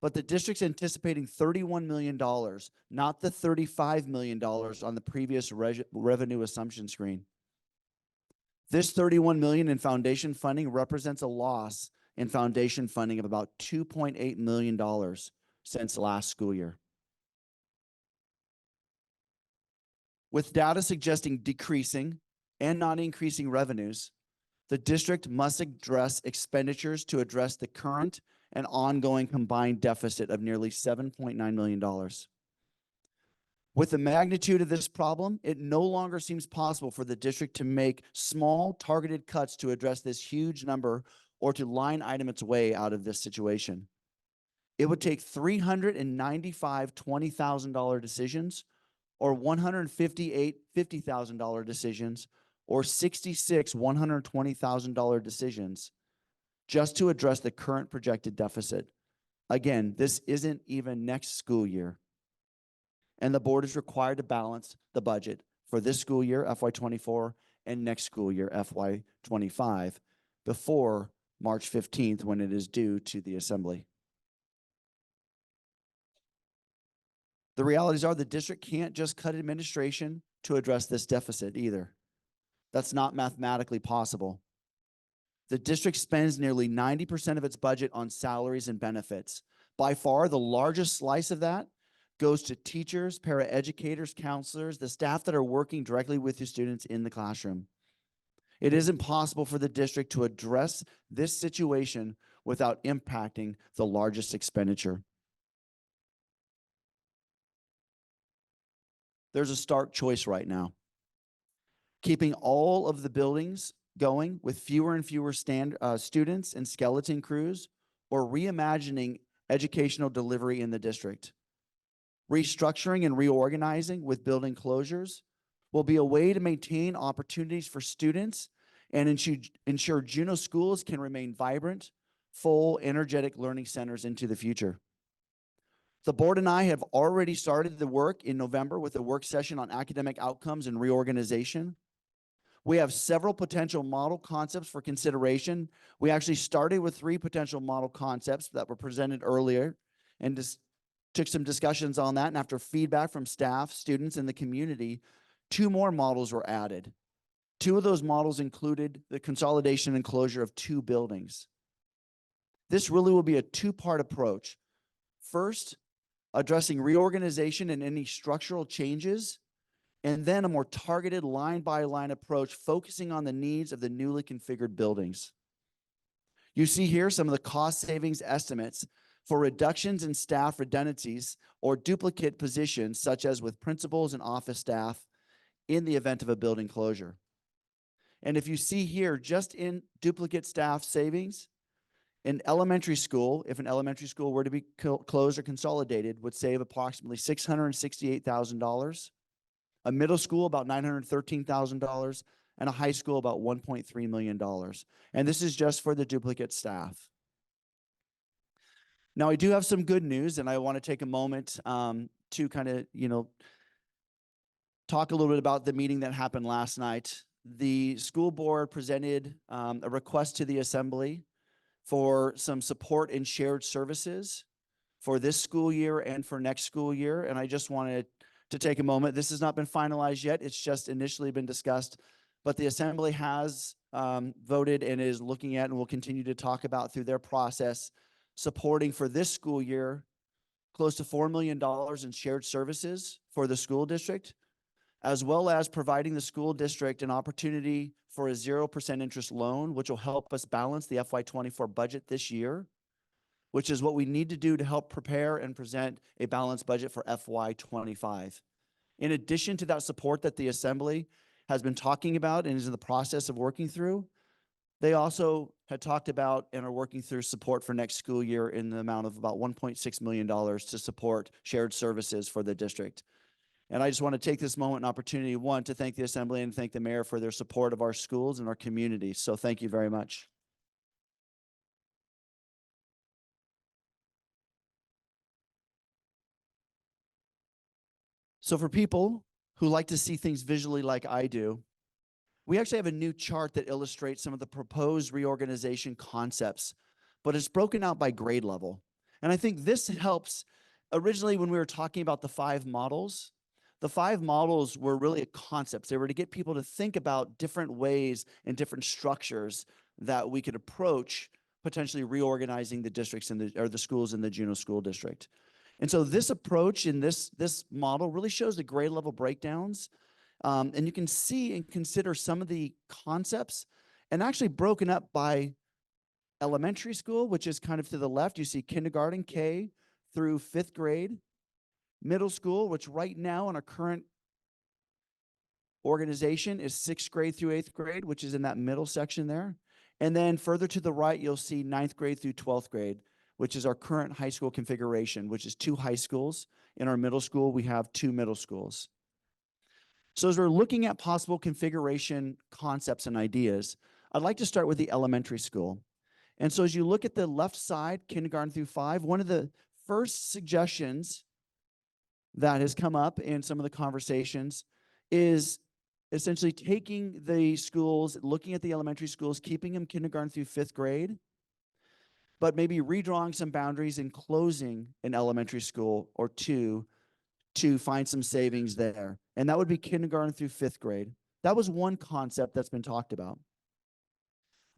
Speaker 3: but the district's anticipating $31 million, not the $35 million on the previous revenue assumption screen. This $31 million in foundation funding represents a loss in foundation funding of about $2.8 million since last school year. With data suggesting decreasing and not increasing revenues, the district must address expenditures to address the current and ongoing combined deficit of nearly $7.9 million. With the magnitude of this problem, it no longer seems possible for the district to make small targeted cuts to address this huge number or to line item its way out of this situation. It would take 395 $20,000 decisions, or 158 $50,000 decisions, or 66 $120,000 decisions just to address the current projected deficit. Again, this isn't even next school year. And the board is required to balance the budget for this school year, FY24, and next school year, FY25, before March 15th, when it is due to the assembly. The realities are the district can't just cut administration to address this deficit either. That's not mathematically possible. The district spends nearly 90% of its budget on salaries and benefits. By far, the largest slice of that goes to teachers, paraeducators, counselors, the staff that are working directly with your students in the classroom. It isn't possible for the district to address this situation without impacting the largest expenditure. There's a stark choice right now. keeping all of the buildings going with fewer and fewer students and skeleton crews, or reimagining educational delivery in the district. Restructuring and reorganizing with building closures will be a way to maintain opportunities for students and ensure Juneau schools can remain vibrant, full, energetic learning centers into the future. The board and I have already started the work in November with a work session on academic outcomes and reorganization. We have several potential model concepts for consideration. We actually started with 3 potential model concepts that were presented earlier and just took some discussions on that. And after feedback from staff, students, and the community, 2 more models were added. 2 of those models included the consolidation and closure of 2 buildings. This really will be a 2-part approach. First, addressing reorganization and any structural changes, and then a more targeted line-by-line approach focusing on the needs of the newly configured buildings. You see here some of the cost savings estimates for reductions in staff redundancies or duplicate positions, such as with principals and office staff in the event of a building closure. And if you see here, just in duplicate staff savings, in elementary school, if an elementary school were to be closed or consolidated, would save approximately $668,000. A middle school, about $913,000, and a high school, about $1.3 million. And this is just for the duplicate staff. Now, I do have some good news, and I want to take a moment to kind of, talk a little bit about the meeting that happened last night. The school board presented a request to the assembly for some support in shared services for this school year and for next school year. And I just wanted to take a moment. This has not been finalized yet. It's just initially been discussed, but the assembly has voted and is looking at and will continue to talk about through their process supporting for this school year close to $4 million in shared services for the school district, as well as providing the school district an opportunity for a 0% interest loan, which will help us balance the FY24 budget this year, which is what we need to do to help prepare and present a balanced budget for FY25. In addition to that support that the assembly has been talking about and is in the process of working through, they also had talked about and are working through support for next school year in the amount of about $1.6 million to support shared services for the district. And I just want to take this moment and opportunity, one, to thank the assembly and thank the mayor for their support of our schools and our communities. So thank you very much. So for people who like to see things visually like I do, we actually have a new chart that illustrates some of the proposed reorganization concepts, but it's broken out by grade level. And I think this helps. Originally, when we were talking about the 5 models, the 5 models were really concepts. They were to get people to think about different ways and different structures that we could approach potentially reorganizing the districts or the schools in the Juneau School District. And so this approach in this model really shows the grade level breakdowns. And you can see and consider some of the concepts and actually broken up by elementary school, which is kind of to the left. You see kindergarten, K through 5th grade. Middle school, which right now in our current organization is 6th grade through 8th grade, which is in that middle section there. And then further to the right, you'll see 9th grade through 12th grade, which is our current high school configuration, which is 2 high schools. In our middle school, we have 2 middle schools. So as we're looking at possible configuration concepts and ideas, I'd like to start with the elementary school. And so as you look at the left side, kindergarten through 5, one of the first suggestions that has come up in some of the conversations is essentially taking the schools, looking at the elementary schools, keeping them kindergarten through 5th grade, but maybe redrawing some boundaries and closing an elementary school or 2 to find some savings there. And that would be kindergarten through 5th grade. That was one concept that's been talked about.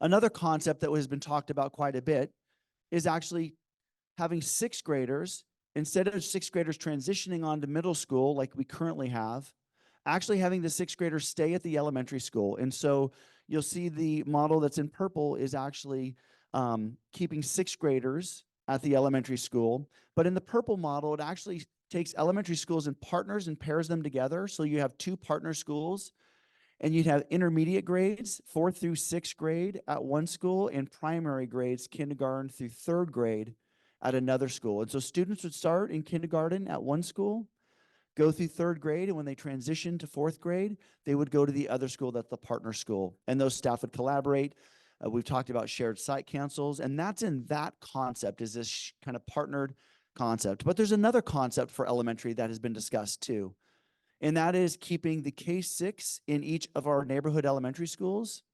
Speaker 3: Another concept that has been talked about quite a bit is actually having 6th graders, instead of 6th graders transitioning on to middle school like we currently have, actually having the 6th graders stay at the elementary school. And so you'll see the model that's in purple is actually keeping 6th graders at the elementary school. But in the purple model, it actually takes elementary schools and partners and pairs them together. So you have 2 partner schools. And you'd have intermediate grades, 4th through 6th grade at one school, and primary grades, kindergarten through 3rd grade at another school. And so students would start in kindergarten at one school, go through 3rd grade, and when they transition to 4th grade, they would go to the other school that's the partner school. And those staff would collaborate. We've talked about shared site councils, and that's in that concept, is this kind of partnered concept. But there's another concept for elementary that has been discussed too, and that is keeping the K-6 in each of our neighborhood elementary schools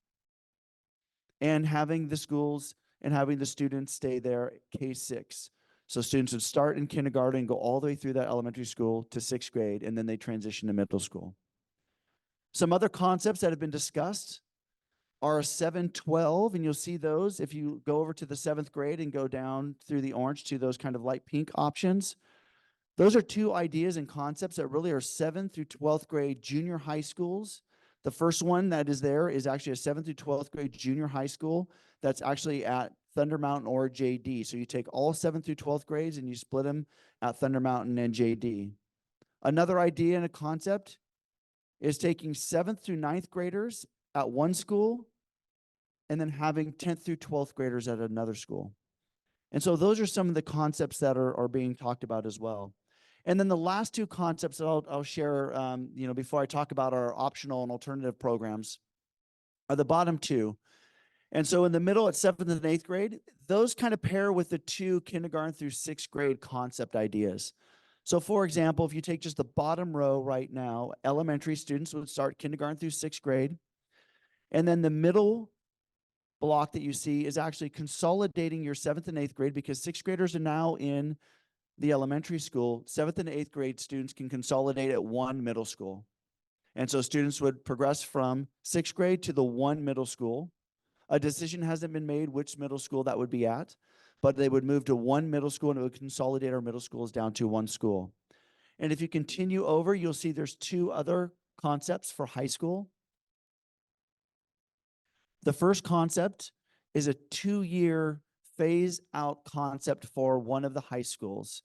Speaker 3: and having the schools and having the students stay there K-6. So students would start in kindergarten, go all the way through that elementary school to 6th grade, and then they transition to middle school. Some other concepts that have been discussed are 7-12, and you'll see those if you go over to the 7th grade and go down through the orange to those kind of light pink options. Those are two ideas and concepts that really are 7th through 12th grade junior high schools. The first one that is there is actually a 7th through 12th grade junior high school that's actually at Thunder Mountain or JD. So you take all 7th through 12th grades and you split them at Thunder Mountain and JD. Another idea and a concept is taking 7th through 9th graders at one school and then having 10th through 12th graders at another school. And so those are some of the concepts that are being talked about as well. And then the last two concepts that I'll share, before I talk about our optional and alternative programs, are the bottom two. And so in the middle at 7th and 8th grade, those kind of pair with the two kindergarten through 6th grade concept ideas. So for example, if you take just the bottom row right now, elementary students would start kindergarten through 6th grade. And then the middle block that you see is actually consolidating your 7th and 8th grade, because 6th graders are now in the elementary school. 7th and 8th grade students can consolidate at one middle school. And so students would progress from 6th grade to the one middle school. A decision hasn't been made which middle school that would be at, but they would move to one middle school and it would consolidate our middle schools down to one school. And if you continue over, you'll see there's two other concepts for high school. The first concept is a 2-year phase out concept for one of the high schools.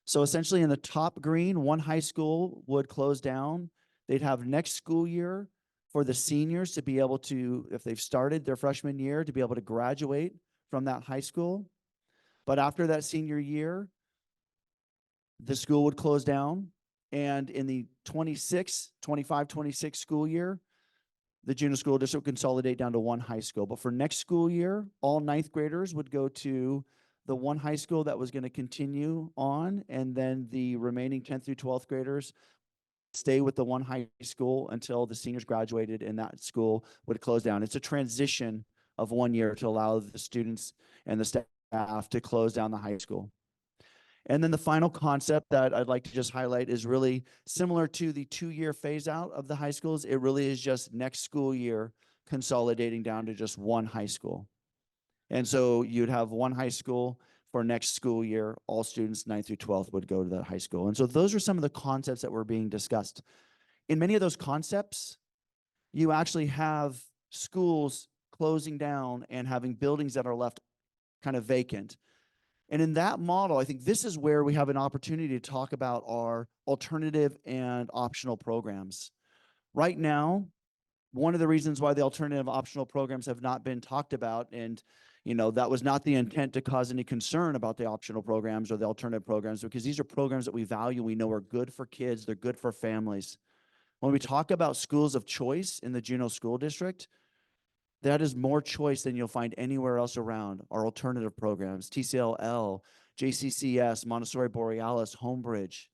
Speaker 3: So essentially in the top green, one high school would close down. They'd have next school year for the seniors to be able to, if they've started their freshman year, to be able to graduate from that high school. But after that senior year, the school would close down. And in the 25-26 school year, the Juneau School District would consolidate down to one high school. But for next school year, all 9th graders would go to the one high school that was going to continue on, and then the remaining 10th through 12th graders stay with the one high school until the seniors graduated and that school would close down. It's a transition of 1 year to allow the students and the staff to close down the high school. And then the final concept that I'd like to just highlight is really similar to the 2-year phase out of the high schools. It really is just next school year consolidating down to just one high school. And so you'd have one high school for next school year. All students 9th through 12th would go to that high school. And so those are some of the concepts that were being discussed. In many of those concepts, you actually have schools closing down and having buildings that are left kind of vacant. And in that model, I think this is where we have an opportunity to talk about our alternative and optional programs. Right now, one of the reasons why the alternative optional programs have not been talked about, and that was not the intent to cause any concern about the optional programs or the alternative programs, because these are programs that we value, we know are good for kids, they're good for families. When we talk about schools of choice in the Juneau School District, that is more choice than you'll find anywhere else around. Our alternative programs, TCLL, JCCS, Montessori Borealis, Homebridge,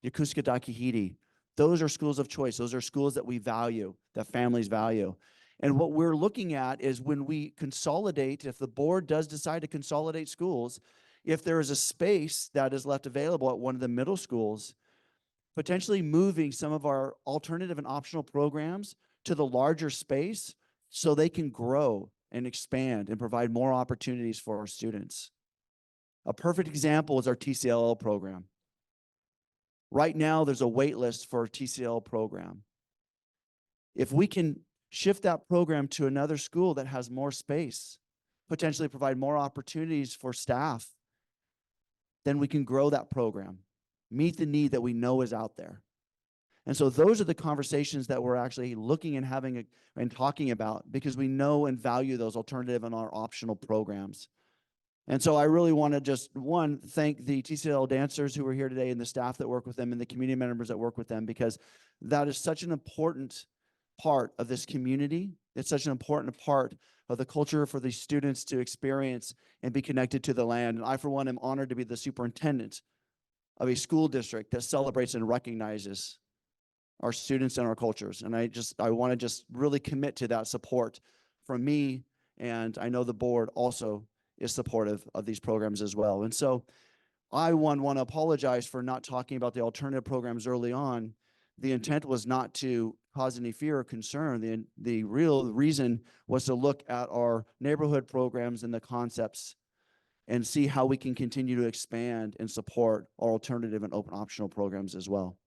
Speaker 3: Yokosuka Dakihiti. Those are schools of choice. Those are schools that we value, that families value. And what we're looking at is when we consolidate, if the board does decide to consolidate schools, if there is a space that is left available at one of the middle schools, potentially moving some of our alternative and optional programs to the larger space so they can grow and expand and provide more opportunities for our students. A perfect example is our TCLL program. Right now, there's a wait list for a TCLL program. If we can shift that program to another school that has more space, potentially provide more opportunities for staff, then we can grow that program, meet the need that we know is out there. And so those are the conversations that we're actually looking and having and talking about, because we know and value those alternative and our optional programs. And so I really want to just, one, thank the TCLL dancers who are here today and the staff that work with them and the community members that work with them, because that is such an important part of this community. It's such an important part of the culture for these students to experience and be connected to the land. And I, for one, am honored to be the superintendent of a school district that celebrates and recognizes our students and our cultures. And I want to just really commit to that support from me. And I know the board also is supportive of these programs as well. And so I want to apologize for not talking about the alternative programs early on. The intent was not to cause any fear or concern. The real reason was to look at our neighborhood programs and the concepts and see how we can continue to expand and support our alternative and open optional programs as well.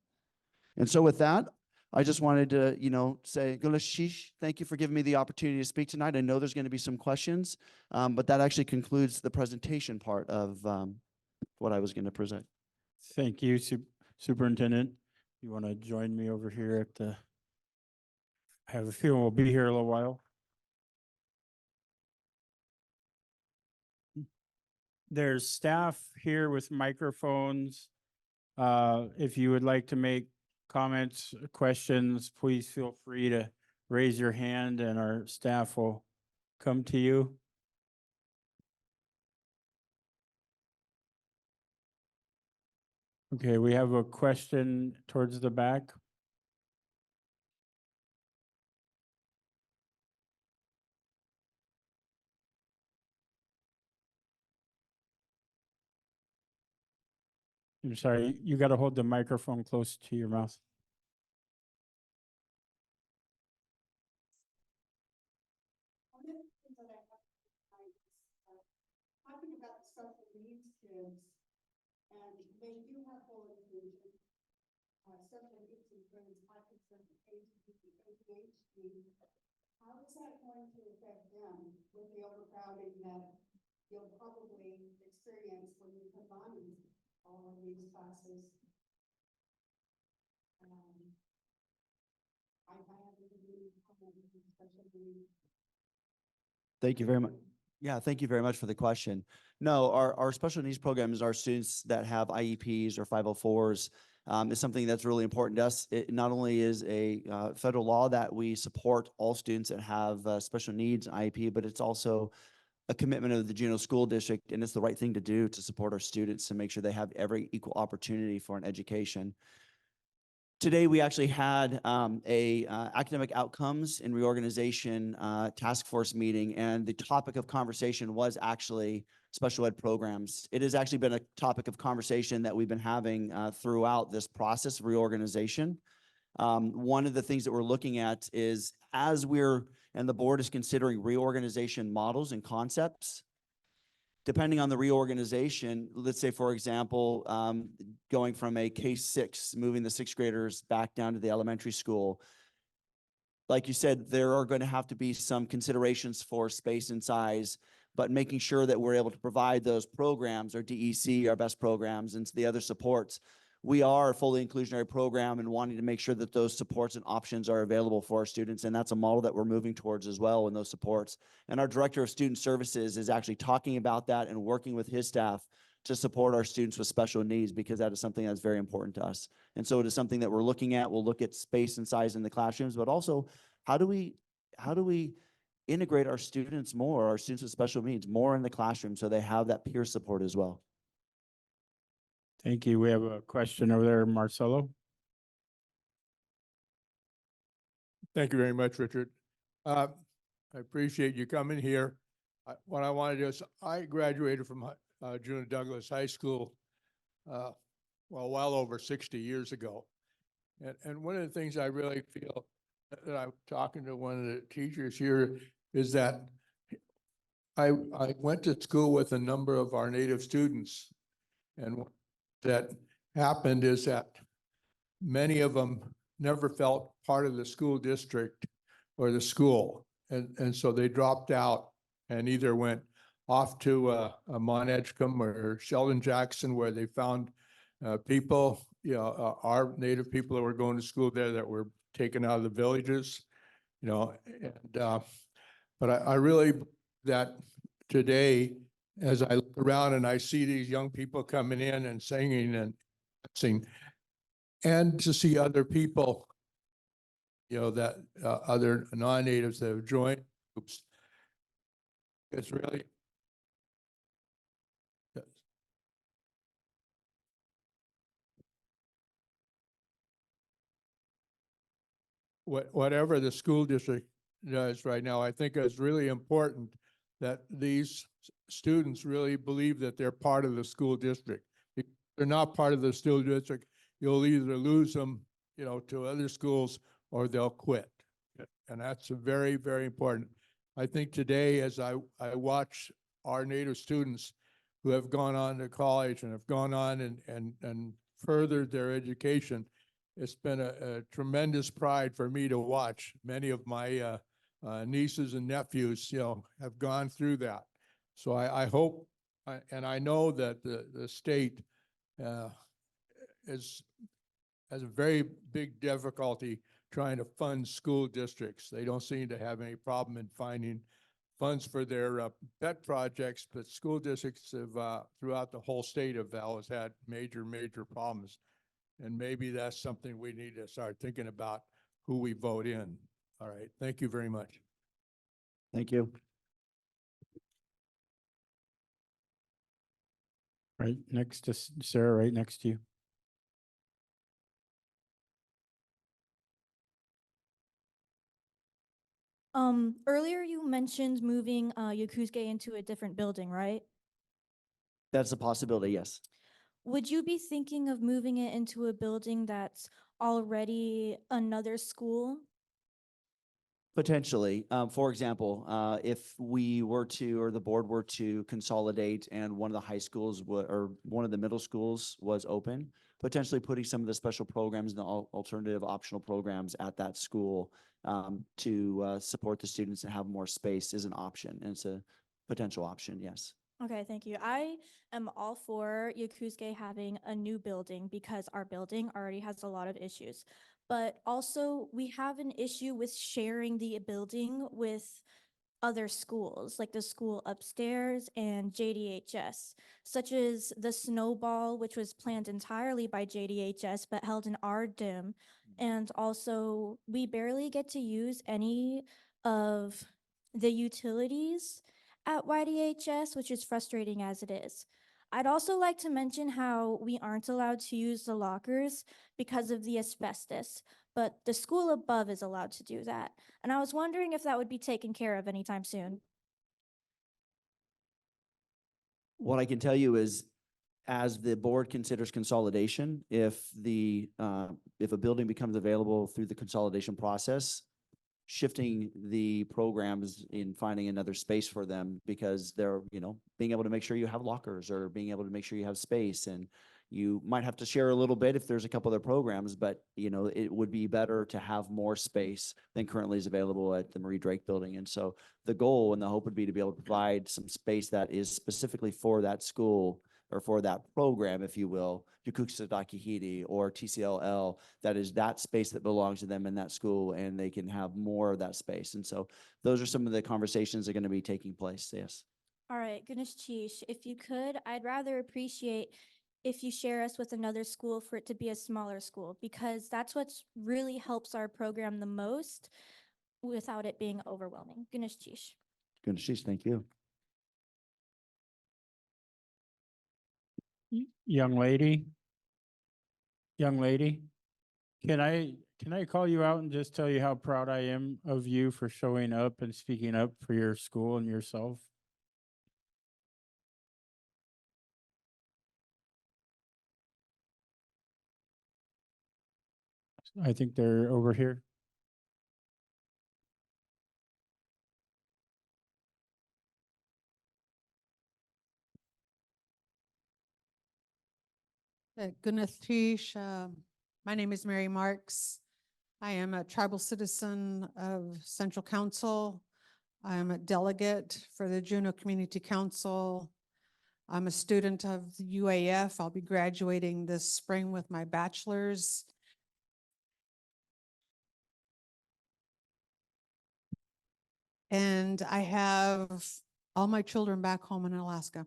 Speaker 3: And so with that, I just wanted to, say, Gulashish, thank you for giving me the opportunity to speak tonight. I know there's going to be some questions, but that actually concludes the presentation part of what I was going to present.
Speaker 1: Thank you, Superintendent. You want to join me over here at the, I have a feeling we'll be here a little while. There's staff here with microphones. If you would like to make comments, questions, please feel free to raise your hand and our staff will come to you. Okay, we have a question towards the back. I'm sorry, you got to hold the microphone close to your mouth.
Speaker 4: Talking about special needs kids, and they do have full inclusion. Special needs includes Parkinson's, ADHD. How is that going to affect them with the overcrowding that you'll probably experience when you combine all of these classes? I have a special needs.
Speaker 3: Thank you very much. Yeah, thank you very much for the question. No, our special needs programs, our students that have IEPs or 504s, is something that's really important to us. It not only is a federal law that we support all students that have special needs IEP, but it's also a commitment of the Juneau School District, and it's the right thing to do to support our students and make sure they have every equal opportunity for an education. Today, we actually had a academic outcomes and reorganization task force meeting, and the topic of conversation was actually special ed programs. It has actually been a topic of conversation that we've been having throughout this process of reorganization. One of the things that we're looking at is, as and the board is considering reorganization models and concepts, depending on the reorganization, let's say, for example, going from a K-6, moving the sixth graders back down to the elementary school. Like you said, there are going to have to be some considerations for space and size, but making sure that we're able to provide those programs, our DEC, our best programs, and the other supports. We are a fully inclusionary program and wanting to make sure that those supports and options are available for our students. And that's a model that we're moving towards as well in those supports. And our director of student services is actually talking about that and working with his staff to support our students with special needs, because that is something that's very important to us. And so it is something that we're looking at. We'll look at space and size in the classrooms, but also how do we integrate our students with special needs more in the classroom so they have that peer support as well.
Speaker 1: Thank you. We have a question over there, Marcelo.
Speaker 5: Thank you very much, Richard. I appreciate you coming here. What I want to do is, I graduated from Juneau Douglas High School, well over 60 years ago. And one of the things I really feel that I'm talking to one of the teachers here is that I went to school with a number of our Native students, and what that happened is that many of them never felt part of the school district or the school. And so they dropped out and either went off to a Mont Edgecombe or Sheldon Jackson, where they found people, our native people that were going to school there that were taken out of the villages, but I really, that today, as I look around and I see these young people coming in and singing and dancing, and to see other people, that other non-natives that have joined groups, it's really. Whatever the school district does right now, I think it's really important that these students really believe that they're part of the school district. If they're not part of the school district, you'll either lose them, to other schools, or they'll quit. And that's very, very important. I think today, as I watch our Native students who have gone on to college and have gone on and furthered their education, it's been a tremendous pride for me to watch. Many of my nieces and nephews, have gone through that. So I hope, and I know that the state has a very big difficulty trying to fund school districts. They don't seem to have any problem in finding funds for their pet projects, but school districts have, throughout the whole state of Val, has had major, major problems. And maybe that's something we need to start thinking about, who we vote in. All right. Thank you very much.
Speaker 3: Thank you.
Speaker 1: Right next to Sarah, right next to you.
Speaker 6: Earlier you mentioned moving Yokusuke into a different building, right?
Speaker 3: That's a possibility, yes.
Speaker 6: Would you be thinking of moving it into a building that's already another school?
Speaker 3: Potentially. For example, if we were to, or the board were to consolidate and one of the high schools or one of the middle schools was open, potentially putting some of the special programs and the alternative optional programs at that school to support the students and have more space is an option. And it's a potential option, yes.
Speaker 6: Okay, thank you. I am all for Yokusuke having a new building because our building already has a lot of issues. But also we have an issue with sharing the building with other schools, like the school upstairs and JDHS, such as the Snowball, which was planned entirely by JDHS but held in our DIM. And also we barely get to use any of the utilities at YDHS, which is frustrating as it is. I'd also like to mention how we aren't allowed to use the lockers because of the asbestos, but the school above is allowed to do that. And I was wondering if that would be taken care of anytime soon.
Speaker 3: What I can tell you is, as the board considers consolidation, if a building becomes available through the consolidation process, shifting the programs in finding another space for them, because they're, being able to make sure you have lockers or being able to make sure you have space, and you might have to share a little bit if there's a couple other programs, but it would be better to have more space than currently is available at the Marie Drake building. And so the goal and the hope would be to be able to provide some space that is specifically for that school or for that program, if you will, Yukuxa Dakihiri or TCLL, that is that space that belongs to them in that school, and they can have more of that space. And so those are some of the conversations that are going to be taking place, yes.
Speaker 6: All right, Ganesh Chish, if you could, I'd rather appreciate if you share us with another school for it to be a smaller school, because that's what really helps our program the most without it being overwhelming. Ganesh Chish.
Speaker 3: Ganesh, thank you.
Speaker 1: Young lady, can I call you out and just tell you how proud I am of you for showing up and speaking up for your school and yourself? I think they're over here.
Speaker 7: Gunathish, my name is Mary Marks. I am a tribal citizen of Central Council. I am a delegate for the Juneau Community Council. I'm a student of the UAF. I'll be graduating this spring with my bachelor's. And I have all my children back home in Alaska.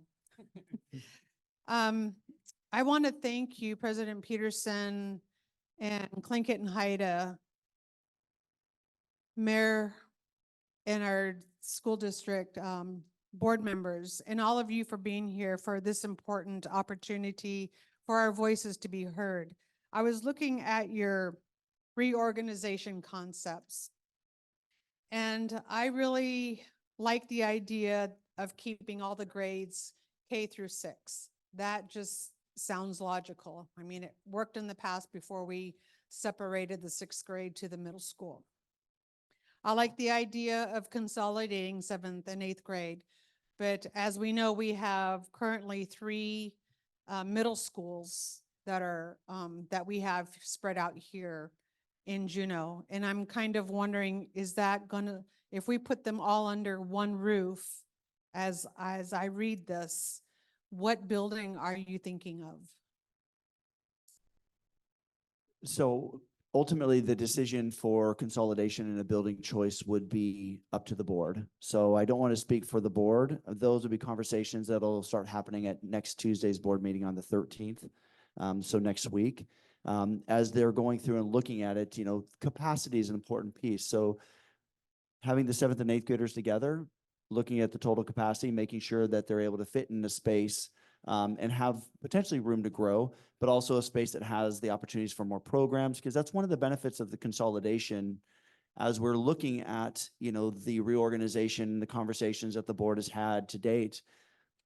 Speaker 7: I want to thank you, President Peterson and Tlingit and Haida, Mayor and our school district board members, and all of you for being here for this important opportunity for our voices to be heard. I was looking at your reorganization concepts, and I really like the idea of keeping all the grades K through 6. That just sounds logical. I mean, it worked in the past before we separated the 6th grade to the middle school. I like the idea of consolidating 7th and 8th grade, but as we know, we have currently 3 middle schools that are that we have spread out here in Juneau. And I'm kind of wondering, is that gonna, if we put them all under one roof, as I read this, what building are you thinking of?
Speaker 3: So ultimately, the decision for consolidation and a building choice would be up to the board. So I don't want to speak for the board. Those will be conversations that'll start happening at next Tuesday's board meeting on the 13th. So next week, as they're going through and looking at it, capacity is an important piece. So having the 7th and 8th graders together, looking at the total capacity, making sure that they're able to fit in a space and have potentially room to grow, but also a space that has the opportunities for more programs, because that's one of the benefits of the consolidation. As we're looking at, the reorganization, the conversations that the board has had to date,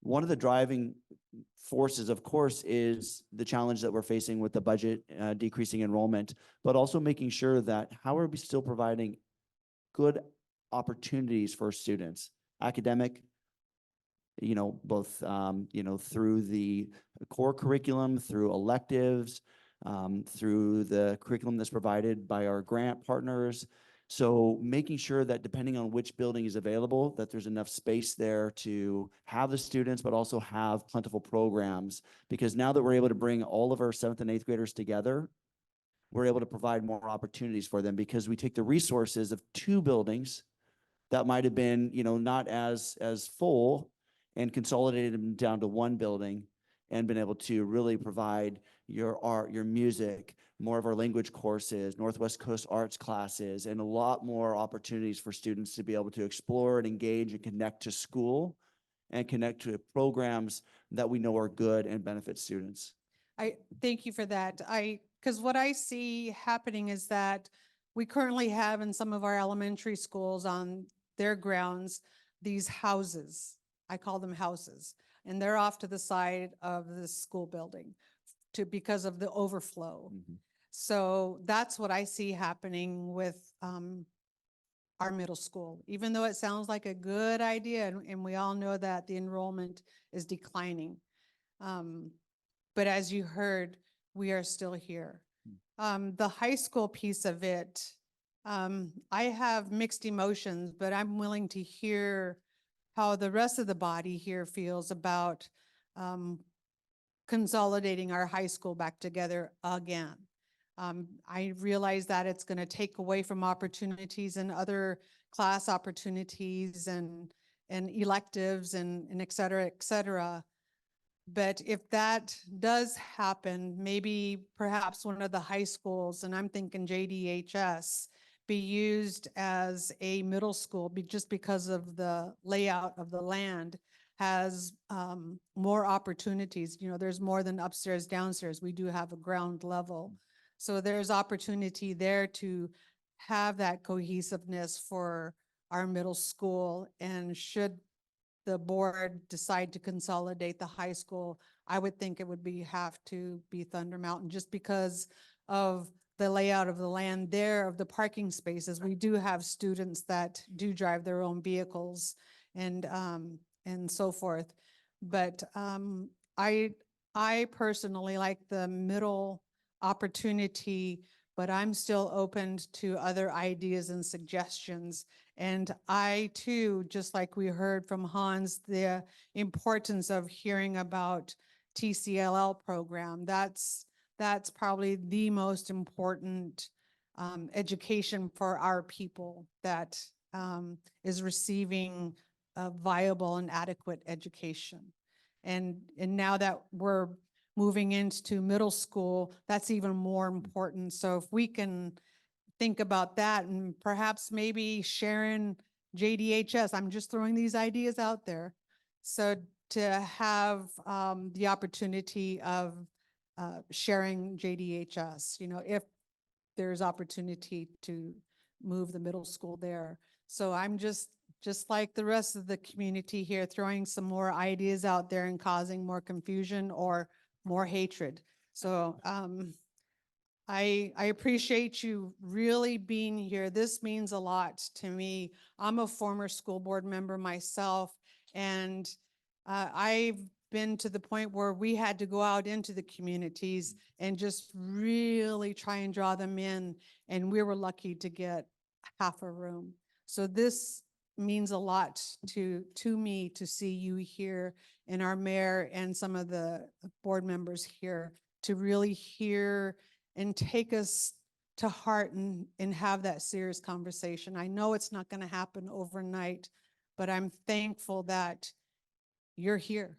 Speaker 3: one of the driving forces, of course, is the challenge that we're facing with the budget, decreasing enrollment, but also making sure that how are we still providing good opportunities for students, academic, both, through the core curriculum, through electives, through the curriculum that's provided by our grant partners. So making sure that depending on which building is available, that there's enough space there to have the students, but also have plentiful programs. Because now that we're able to bring all of our 7th and 8th graders together, we're able to provide more opportunities for them, because we take the resources of 2 buildings that might have been, not as full, and consolidated them down to 1 building and been able to really provide your art, your music, more of our language courses, Northwest Coast arts classes, and a lot more opportunities for students to be able to explore and engage and connect to school and connect to programs that we know are good and benefit students.
Speaker 7: I thank you for that. Because what I see happening is that we currently have in some of our elementary schools on their grounds, these houses. I call them houses, and they're off to the side of the school building because of the overflow.
Speaker 3: Mhm.
Speaker 7: So that's what I see happening with our middle school, even though it sounds like a good idea, and we all know that the enrollment is declining. But as you heard, we are still here. The high school piece of it, I have mixed emotions, but I'm willing to hear how the rest of the body here feels about consolidating our high school back together again. I realize that it's going to take away from opportunities and other class opportunities and electives and et cetera, et cetera. But if that does happen, maybe perhaps one of the high schools, and I'm thinking JDHS, be used as a middle school just because of the layout of the land has more opportunities. There's more than upstairs, downstairs. We do have a ground level. So there's opportunity there to have that cohesiveness for our middle school. And should the board decide to consolidate the high school, I would think it would have to be Thunder Mountain, just because of the layout of the land there, of the parking spaces. We do have students that do drive their own vehicles and so forth. But I personally like the middle opportunity, but I'm still open to other ideas and suggestions. And I too, just like we heard from Hans, the importance of hearing about TCLL program. That's probably the most important education for our people that is receiving a viable and adequate education. And now that we're moving into middle school, that's even more important. So if we can think about that and perhaps maybe sharing JDHS, I'm just throwing these ideas out there. So to have the opportunity of sharing JDHS, if there's opportunity to move the middle school there. So I'm just like the rest of the community here, throwing some more ideas out there and causing more confusion or more hatred. So I appreciate you really being here. This means a lot to me. I'm a former school board member myself, and I've been to the point where we had to go out into the communities and just really try and draw them in, and we were lucky to get half a room. So this means a lot to me to see you here, and our mayor and some of the board members here to really hear and take us to heart and have that serious conversation. I know it's not going to happen overnight, but I'm thankful that you're here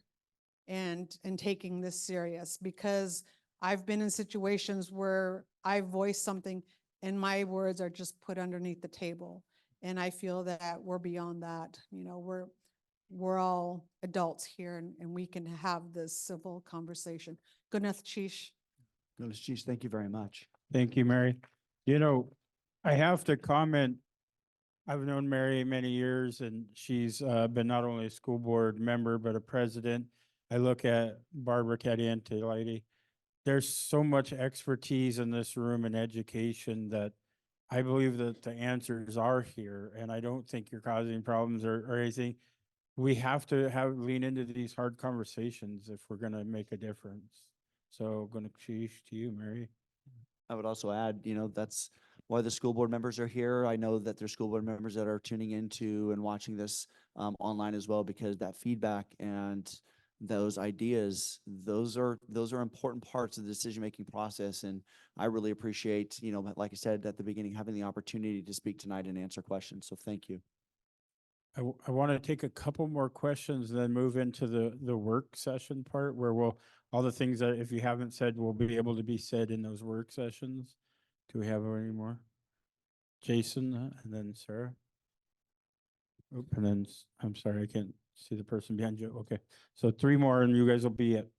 Speaker 7: and taking this serious, because I've been in situations where I voice something and my words are just put underneath the table. And I feel that we're beyond that. We're all adults here, and we can have this civil conversation. Gunath Chish.
Speaker 3: Geez, thank you very much.
Speaker 1: Thank you, Mary. I have to comment, I've known Mary many years, and she's been not only a school board member, but a president. I look at Barbara Caliente lady. There's so much expertise in this room in education that I believe that the answers are here, and I don't think you're causing problems or anything. We have to lean into these hard conversations if we're gonna make a difference. So gonna choose to you, Mary.
Speaker 3: I would also add, that's why the school board members are here. I know that there's school board members that are tuning into and watching this online as well, because that feedback and those ideas, those are important parts of the decision-making process. And I really appreciate, like I said at the beginning, having the opportunity to speak tonight and answer questions. So thank you.
Speaker 1: I want to take a couple more questions and then move into the work session part where all the things that if you haven't said will be able to be said in those work sessions. Do we have any more? Jason and then Sarah. Oop, and then I'm sorry, I can't see the person behind you. Okay, so 3 more and you guys will be it.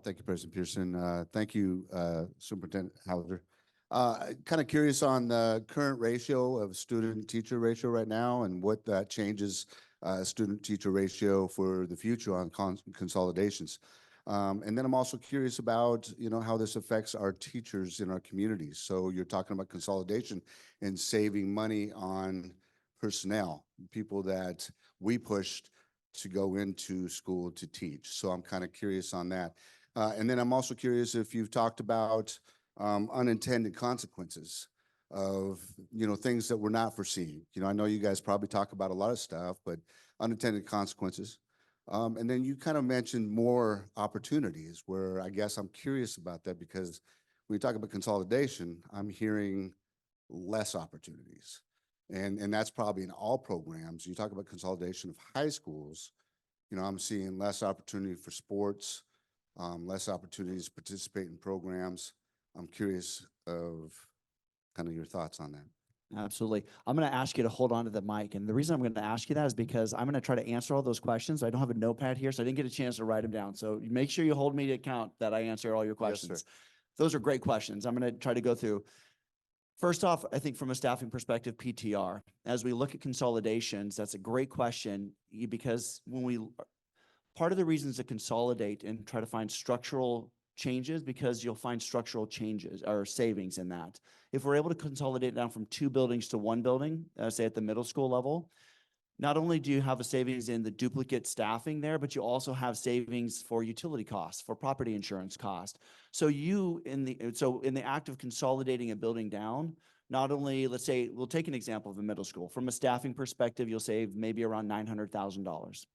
Speaker 8: Thank you, President Pearson. Thank you, Superintendent Hauser. Kind of curious on the current ratio of student-teacher ratio right now and what that changes student-teacher ratio for the future on consolidations. And then I'm also curious about, how this affects our teachers in our communities. So you're talking about consolidation and saving money on personnel, people that we pushed to go into school to teach. So I'm kind of curious on that. And then I'm also curious if you've talked about unintended consequences of, things that we're not foreseeing. I know you guys probably talk about a lot of stuff, but unintended consequences. And then you kind of mentioned more opportunities where I guess I'm curious about that, because when you talk about consolidation, I'm hearing less opportunities. And that's probably in all programs. You talk about consolidation of high schools, I'm seeing less opportunity for sports, less opportunities to participate in programs. I'm curious of kind of your thoughts on that.
Speaker 3: Absolutely. I'm going to ask you to hold on to the mic. And the reason I'm going to ask you that is because I'm going to try to answer all those questions. I don't have a notepad here, so I didn't get a chance to write them down. So make sure you hold me to account that I answer all your questions.
Speaker 8: Yes, sir.
Speaker 3: Those are great questions. I'm going to try to go through. First off, I think from a staffing perspective, PTR, as we look at consolidations, that's a great question, because part of the reasons to consolidate and try to find structural changes, because you'll find structural changes or savings in that. If we're able to consolidate down from 2 buildings to 1 building, say at the middle school level, Not only do you have a savings in the duplicate staffing there, but you also have savings for utility costs, for property insurance cost. So in the act of consolidating a building down, not only, let's say, we'll take an example of a middle school. From a staffing perspective, you'll save maybe around $900,000.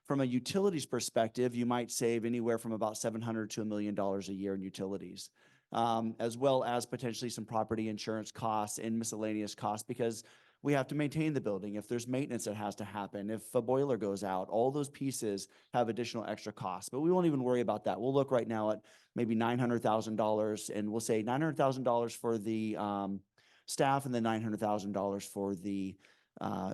Speaker 3: From a utilities perspective, you might save anywhere from about $700 to $1 million a year in utilities, as well as potentially some property insurance costs and miscellaneous costs, because we have to maintain the building. If there's maintenance that has to happen, if a boiler goes out, all those pieces have additional extra costs. But we won't even worry about that. We'll look right now at maybe $900,000, and we'll say $900,000 for the staff and then $900,000 for the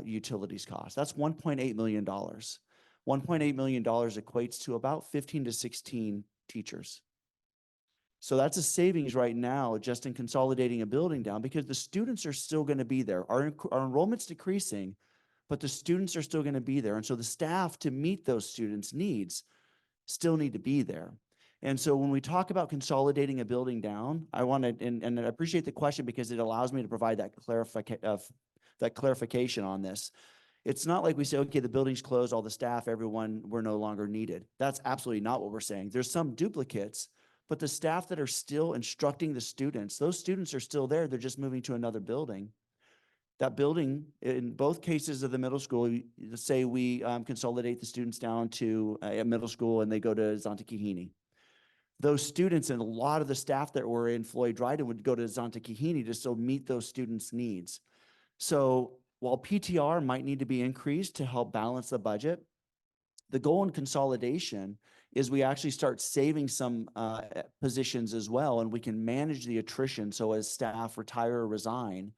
Speaker 3: utilities cost. That's $1.8 million. $1.8 million equates to about 15 to 16 teachers. So that's a savings right now just in consolidating a building down, because the students are still going to be there. Our enrollment's decreasing, but the students are still going to be there. And so the staff to meet those students' needs still need to be there. And so when we talk about consolidating a building down, I want to, and I appreciate the question because it allows me to provide that clarification on this. It's not like we say, okay, the building's closed, all the staff, everyone, we're no longer needed. That's absolutely not what we're saying. There's some duplicates, but the staff that are still instructing the students, those students are still there. They're just moving to another building. That building, in both cases of the middle school, say we consolidate the students down to a middle school and they go to Zonta-Kahini. Those students and a lot of the staff that were in Floyd-Dryden would go to Zonta-Kahini to still meet those students' needs. So while PTR might need to be increased to help balance the budget, the goal in consolidation is we actually start saving some positions as well, and we can manage the attrition. So as staff retire or resign,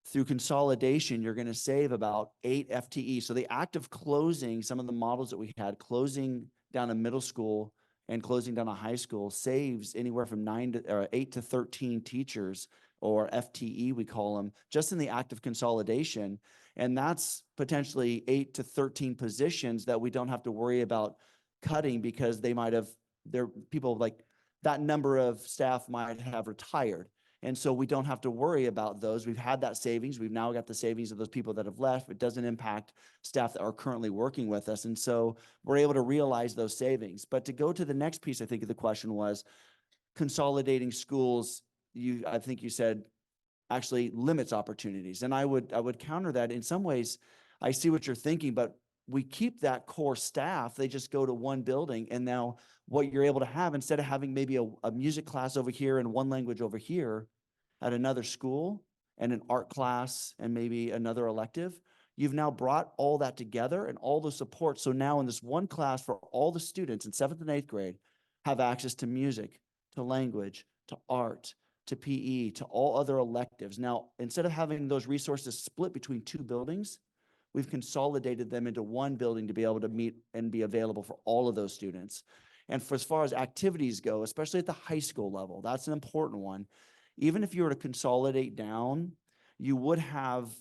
Speaker 3: through consolidation, you're going to save about 8 FTE. So the act of closing some of the models that we had, closing down a middle school and closing down a high school, saves anywhere from 8 to 13 teachers, or FTE we call them, just in the act of consolidation. And that's potentially 8 to 13 positions that we don't have to worry about cutting, because they might have, people like that number of staff might have retired. And so we don't have to worry about those. We've had that savings. We've now got the savings of those people that have left. It doesn't impact staff that are currently working with us. And so we're able to realize those savings. But to go to the next piece, I think the question was consolidating schools. I think you said actually limits opportunities. And I would counter that. In some ways, I see what you're thinking, but we keep that core staff. They just go to one building, and now what you're able to have, instead of having maybe a music class over here and one language over here at another school, and an art class and maybe another elective, you've now brought all that together and all the support. So now in this one class for all the students in 7th and 8th grade have access to music, to language, to art, to PE, to all other electives. Now, instead of having those resources split between 2 buildings, we've consolidated them into one building to be able to meet and be available for all of those students. And for as far as activities go, especially at the high school level, that's an important one. Even if you were to consolidate down, you would have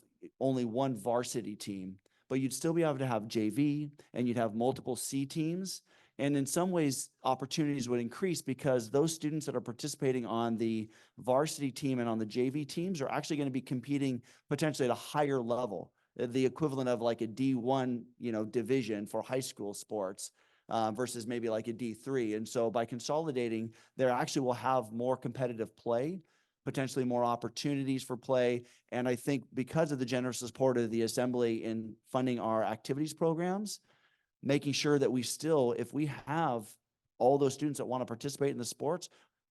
Speaker 3: only one varsity team, but you'd still be able to have JV, and you'd have multiple C teams. And in some ways, opportunities would increase, because those students that are participating on the varsity team and on the JV teams are actually going to be competing potentially at a higher level, the equivalent of like a D1, division for high school sports, versus maybe like a D3. And so by consolidating, there actually will have more competitive play, potentially more opportunities for play. And I think because of the generous support of the Assembly in funding our activities programs, making sure that we still, if we have all those students that want to participate in the sports,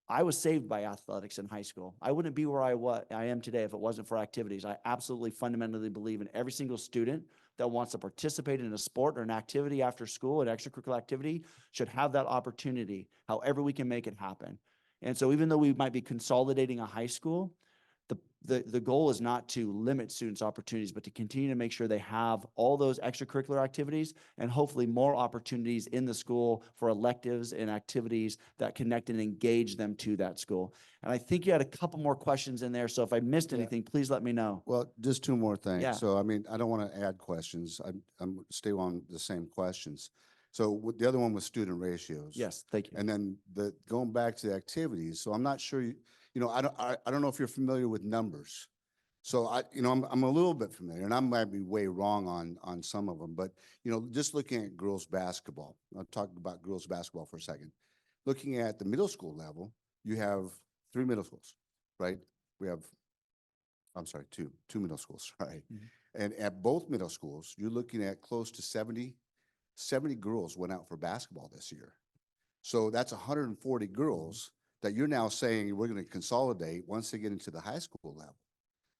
Speaker 3: I was saved by athletics in high school. I wouldn't be where I am today if it wasn't for activities. I absolutely fundamentally believe in every single student that wants to participate in a sport or an activity after school, an extracurricular activity, should have that opportunity, however we can make it happen. And so even though we might be consolidating a high school, the goal is not to limit students' opportunities, but to continue to make sure they have all those extracurricular activities, and hopefully more opportunities in the school for electives and activities that connect and engage them to that school. And I think you had a couple more questions in there. So if I missed anything, please let me know.
Speaker 8: Well, just 2 more things.
Speaker 3: Yeah.
Speaker 8: So, I mean, I don't want to add questions. I'm stay on the same questions. So the other one was student ratios.
Speaker 3: Yes, thank you.
Speaker 8: And then going back to the activities. So I'm not sure, I don't know if you're familiar with numbers. So I'm a little bit familiar, and I might be way wrong on some of them, but, just looking at girls' basketball, I'll talk about girls' basketball for a second. Looking at the middle school level, you have 3 middle schools, right? I'm sorry, two middle schools, right? And at both middle schools, you're looking at close to 70 girls went out for basketball this year. So that's 140 girls that you're now saying we're going to consolidate once they get into the high school level.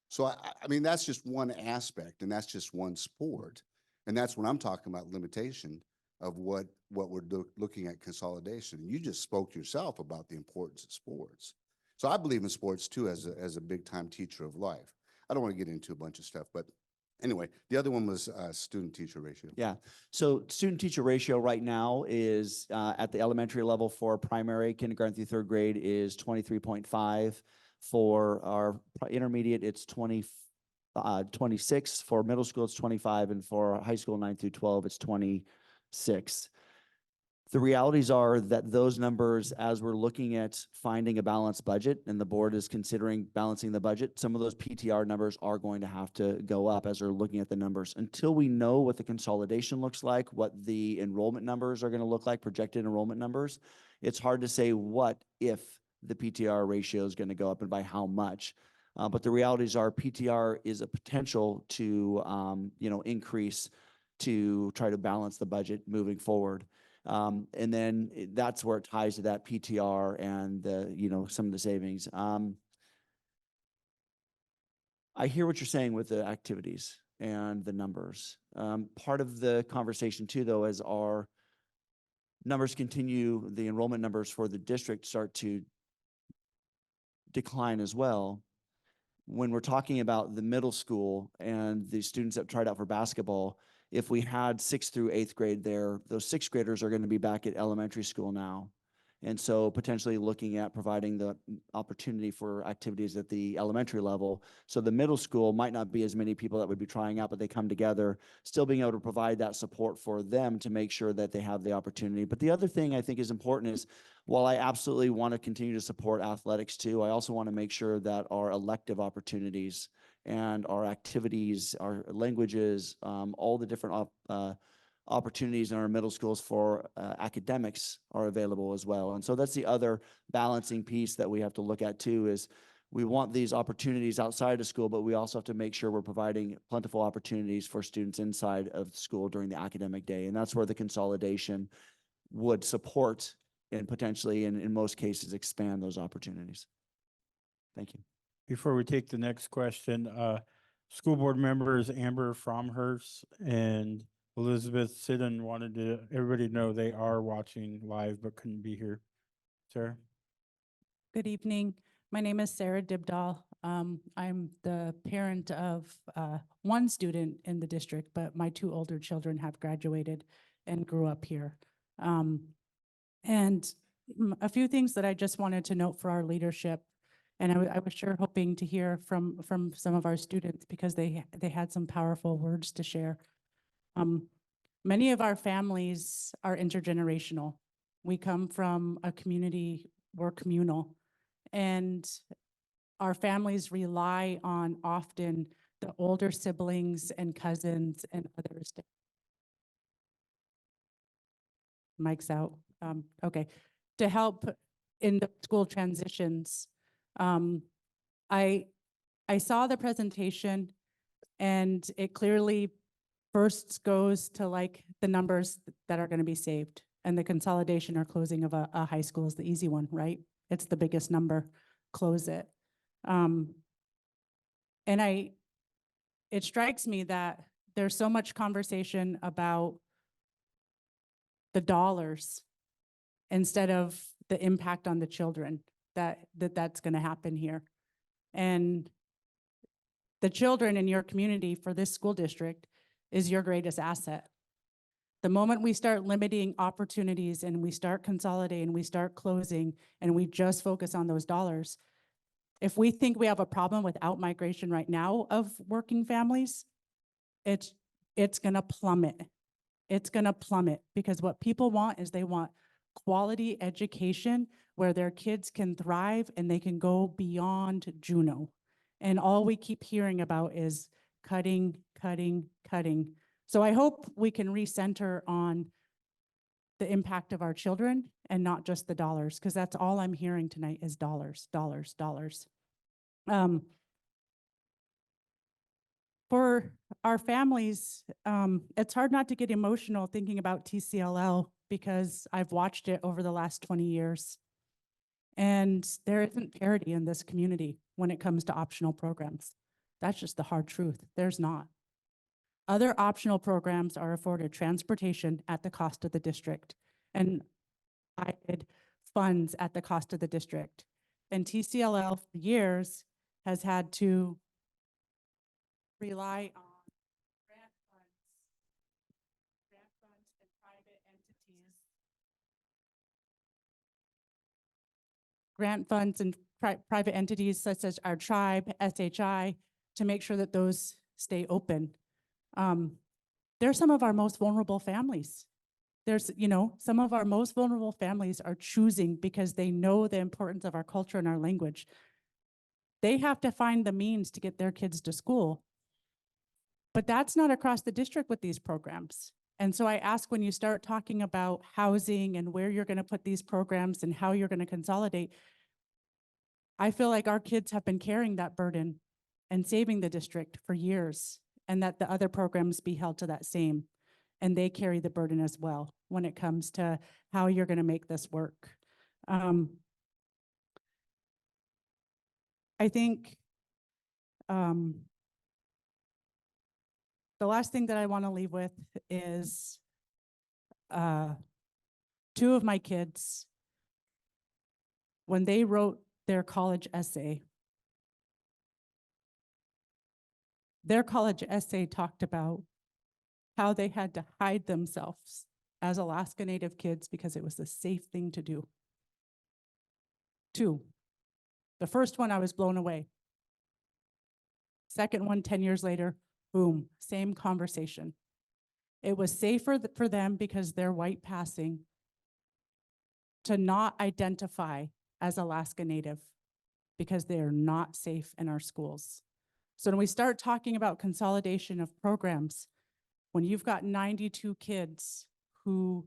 Speaker 8: So I mean, that's just one aspect, and that's just one sport. And that's when I'm talking about limitation of what we're looking at consolidation. You just spoke yourself about the importance of sports. So I believe in sports too, as a big time teacher of life. I don't want to get into a bunch of stuff, but anyway, the other one was student teacher ratio.
Speaker 3: Yeah. So student teacher ratio right now is at the elementary level for primary, kindergarten through 3rd grade is 23.5. For our intermediate, it's 26. For middle school, it's 25. And for high school 9 through 12, it's 26. The realities are that those numbers, as we're looking at finding a balanced budget and the board is considering balancing the budget, some of those PTR numbers are going to have to go up as we're looking at the numbers. Until we know what the consolidation looks like, what the enrollment numbers are going to look like, projected enrollment numbers, it's hard to say what if the PTR ratio is going to go up and by how much. But the realities are PTR is a potential to increase to try to balance the budget moving forward. And then that's where it ties to that PTR and some of the savings. I hear what you're saying with the activities and the numbers. Part of the conversation too, though, as our numbers continue, the enrollment numbers for the district start to decline as well. When we're talking about the middle school and the students that tried out for basketball, if we had 6th through 8th grade there, those 6th graders are going to be back at elementary school now. And so potentially looking at providing the opportunity for activities at the elementary level. So the middle school might not be as many people that would be trying out, but they come together, still being able to provide that support for them to make sure that they have the opportunity. But the other thing I think is important is, while I absolutely want to continue to support athletics too, I also want to make sure that our elective opportunities and our activities, our languages, all the different opportunities in our middle schools for academics are available as well. And so that's the other balancing piece that we have to look at too, is we want these opportunities outside of school, but we also have to make sure we're providing plentiful opportunities for students inside of school during the academic day. And that's where the consolidation would support and potentially, in most cases, expand those opportunities. Thank you.
Speaker 1: Before we take the next question, school board members Amber Fromhurst and Elizabeth Siddon wanted everybody to know they are watching live but couldn't be here. Sarah?
Speaker 9: Good evening. My name is Sarah Dibdahl. I'm the parent of one student in the district, but my 2 older children have graduated and grew up here. And a few things that I just wanted to note for our leadership. And I was sure hoping to hear from some of our students, because they had some powerful words to share. Many of our families are intergenerational. We come from a community, we're communal, and our families rely on often the older siblings and cousins and others. Mic's out. Okay. To help in the school transitions. I saw the presentation, and it clearly first goes to like the numbers that are going to be saved, and the consolidation or closing of a high school is the easy one, right? It's the biggest number, close it. And it strikes me that there's so much conversation about the dollars instead of the impact on the children that's going to happen here. And the children in your community for this school district is your greatest asset. The moment we start limiting opportunities and we start consolidating, we start closing, and we just focus on those dollars, if we think we have a problem with out-migration right now of working families, it's going to plummet. It's going to plummet, because what people want is they want quality education where their kids can thrive and they can go beyond Juneau. And all we keep hearing about is cutting, cutting, cutting. So I hope we can recenter on the impact of our children and not just the dollars, because that's all I'm hearing tonight is dollars, dollars, dollars. For our families, it's hard not to get emotional thinking about TCLL because I've watched it over the last 20 years. And there isn't parity in this community when it comes to optional programs. That's just the hard truth. There's not. Other optional programs are afforded transportation at the cost of the district and provided funds at the cost of the district. And TCLL for years has had to rely on grant funds and private entities. Grant funds and private entities such as our tribe, SHI, to make sure that those stay open. They're some of our most vulnerable families. Some of our most vulnerable families are choosing because they know the importance of our culture and our language. They have to find the means to get their kids to school. But that's not across the district with these programs. And so I ask, when you start talking about housing and where you're going to put these programs and how you're going to consolidate, I feel like our kids have been carrying that burden and saving the district for years, and that the other programs be held to that same. And they carry the burden as well when it comes to how you're going to make this work. I think the last thing that I want to leave with is two of my kids, when they wrote their college essay, talked about how they had to hide themselves as Alaska Native kids because it was the safe thing to do. Two, the first one, I was blown away. Second one, 10 years later, boom, same conversation. It was safer for them because they're white passing to not identify as Alaska Native because they are not safe in our schools. So when we start talking about consolidation of programs, when you've got 92 kids who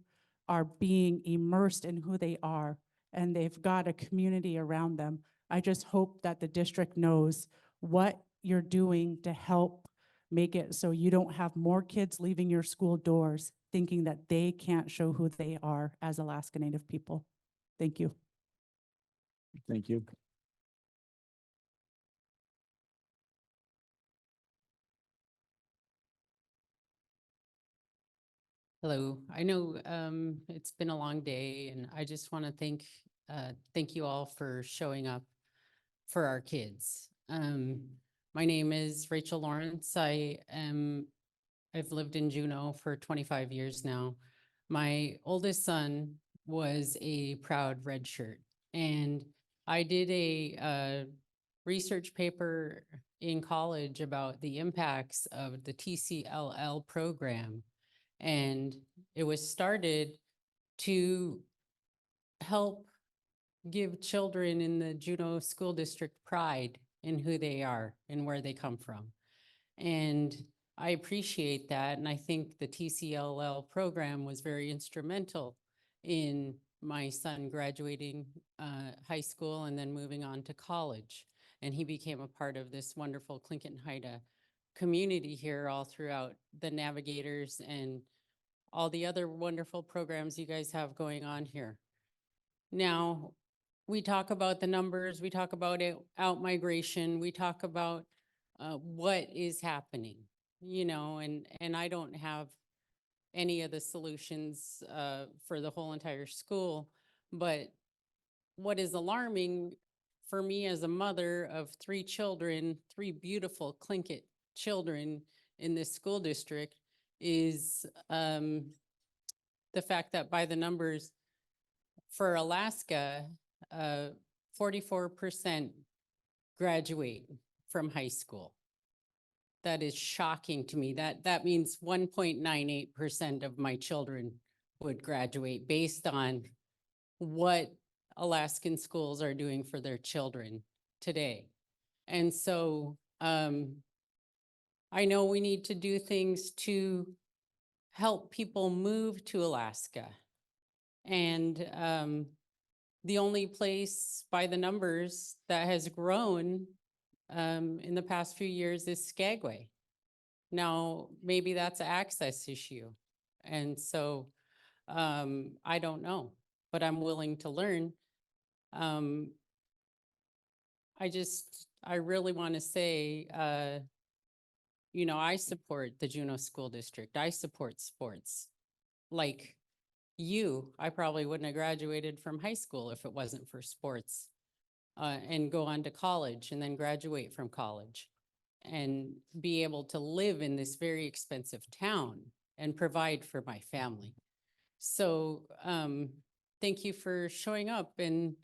Speaker 9: are being immersed in who they are and they've got a community around them, I just hope that the district knows what you're doing to help make it so you don't have more kids leaving your school doors thinking that they can't show who they are as Alaska Native people. Thank you.
Speaker 3: Thank you.
Speaker 10: Hello. I know it's been a long day, and I just want to thank you all for showing up for our kids. My name is Rachel Lawrence. I've lived in Juneau for 25 years now. My oldest son was a proud red shirt, and I did a research paper in college about the impacts of the TCLL program. And it was started to help give children in the Juneau School District pride in who they are and where they come from. And I appreciate that. And I think the TCLL program was very instrumental in my son graduating high school and then moving on to college. And he became a part of this wonderful Tlingit-Haida community here all throughout the Navigators and all the other wonderful programs you guys have going on here. Now, we talk about the numbers, we talk about out migration, we talk about what is happening, and I don't have any of the solutions for the whole entire school, but what is alarming for me as a mother of 3 children, 3 beautiful Tlingit children in this school district, is the fact that by the numbers for Alaska, 44% graduate from high school. That is shocking to me. That means 1.98% of my children would graduate based on what Alaskan schools are doing for their children today. And so, I know we need to do things to help people move to Alaska. And, the only place by the numbers that has grown, in the past few years is Skagway. Now, maybe that's an access issue. And so, I don't know, but I'm willing to learn. I really want to say, you know, I support the Juneau School District. I support sports. Like you, I probably wouldn't have graduated from high school if it wasn't for sports. And go on to college and then graduate from college and be able to live in this very expensive town and provide for my family. So, thank you for showing up. And,